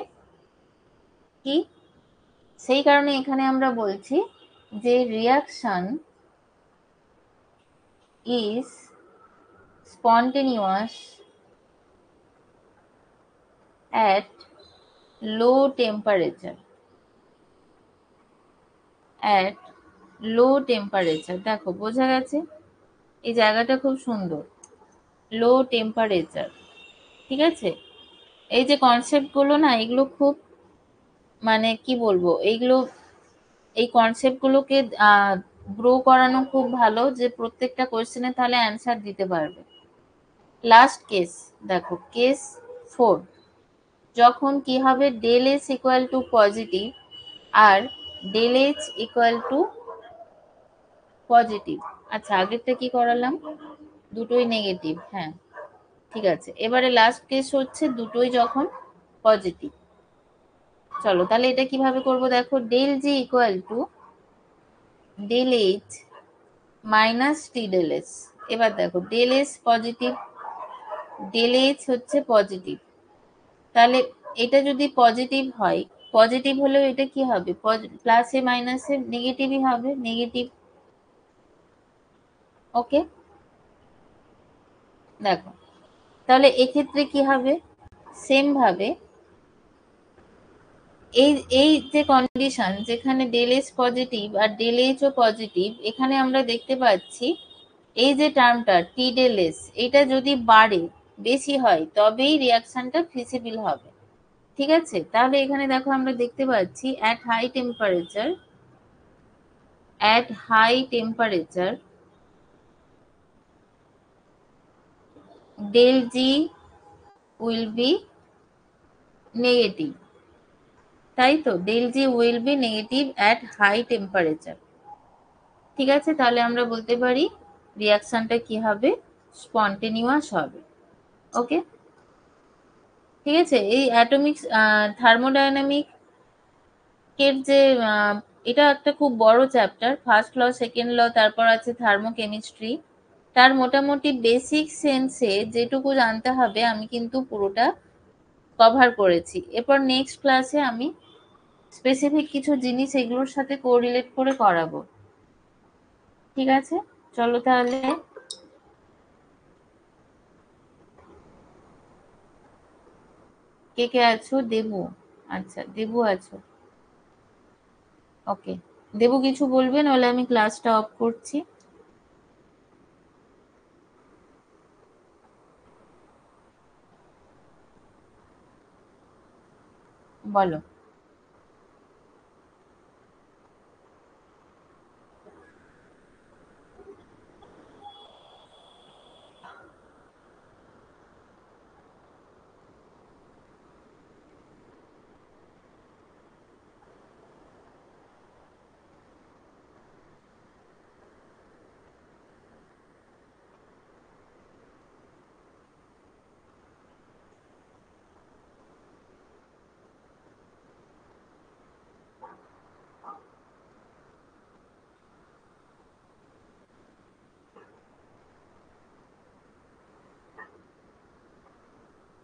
কি, সেই কারণে এখানে আমরা বলছি যে reaction is spontaneous at low temperature. at low temperature. দেখো বোঝা গেছে, এই জায়গাটা খুব সুন্দর, লো টেম্পারেচার। ঠিক আছে, এই যে কনসেপ্ট গুলো না, এগুলো খুব মানে কি বলবো, এইগুলো এই কনসেপ্ট গুলোকে গ্রো করানো খুব ভালো, যে প্রত্যেকটা কোয়েশ্চেনে তাহলে অ্যান্সার দিতে পারবে। লাস্ট কেস দেখো, কেস 4, যখন কি হবে, del S equal to positive আর del H equal to positive. আচ্ছা, আগেরটা কি করালাম, দুটোই নেগেটিভ। হ্যাঁ ঠিক আছে, এবারে লাস্ট কেস হচ্ছে দুটোই যখন পজিটিভ। চলো তাহলে এটা কিভাবে করব, দেখো del G equal to del H minus T del S. এবার দেখো del S positive, del H হচ্ছে পজিটিভ, তাহলে এটা যদি পজিটিভ হয়, পজিটিভ হলেও এটা কি হবে, প্লাসে মাইনাসে নেগেটিভই হবে, নেগেটিভ। ওকে, দেখো তাহলে এক্ষেত্রে কি হবে, সেম ভাবে এই এই যে কন্ডিশন যেখানে ডেল এস পজিটিভ আর ডেল এইচ ও পজিটিভ, এখানে আমরা দেখতে পাচ্ছি এই যে টার্মটা টি ডেল এস, এটা যদি বাড়ে, বেশি হয়, তবেই রিয়াকশনটা ফিজিবল হবে। ঠিক আছে, তাহলে এখানে দেখো আমরা দেখতে পাচ্ছি at high temperature del G will be negative, তাই তো, del G will be negative at high temperature। ঠিক আছে, তাহলে আমরা বলতে পারি রিয়াকশনটা কি হবে, স্পন্টেনিয়াস হবে। ওকে, ঠিক আছে, এই অ্যাটমিক থার্মোডাইনামিক এর যে এটা একটা খুব বড় chapter, first law, second law, তারপর আছে থার্মোকেমিস্ট্রি। তার মোটামুটি বেসিক সেন্সে যেটুকু জানতে হবে আমি কিন্তু পুরোটা কভার করেছি। এরপর নেক্সট ক্লাসে আমি স্পেসিফিক কিছু জিনিস এগুলোর সাথে কোরিলেট করে করাবো। ঠিক আছে, চলো তাহলে। কে কে আছো, দেবু, আচ্ছা দেবু আছো, ওকে। দেবু কিছু বলবে, নাহলে আমি ক্লাসটা অফ করছি। বলো।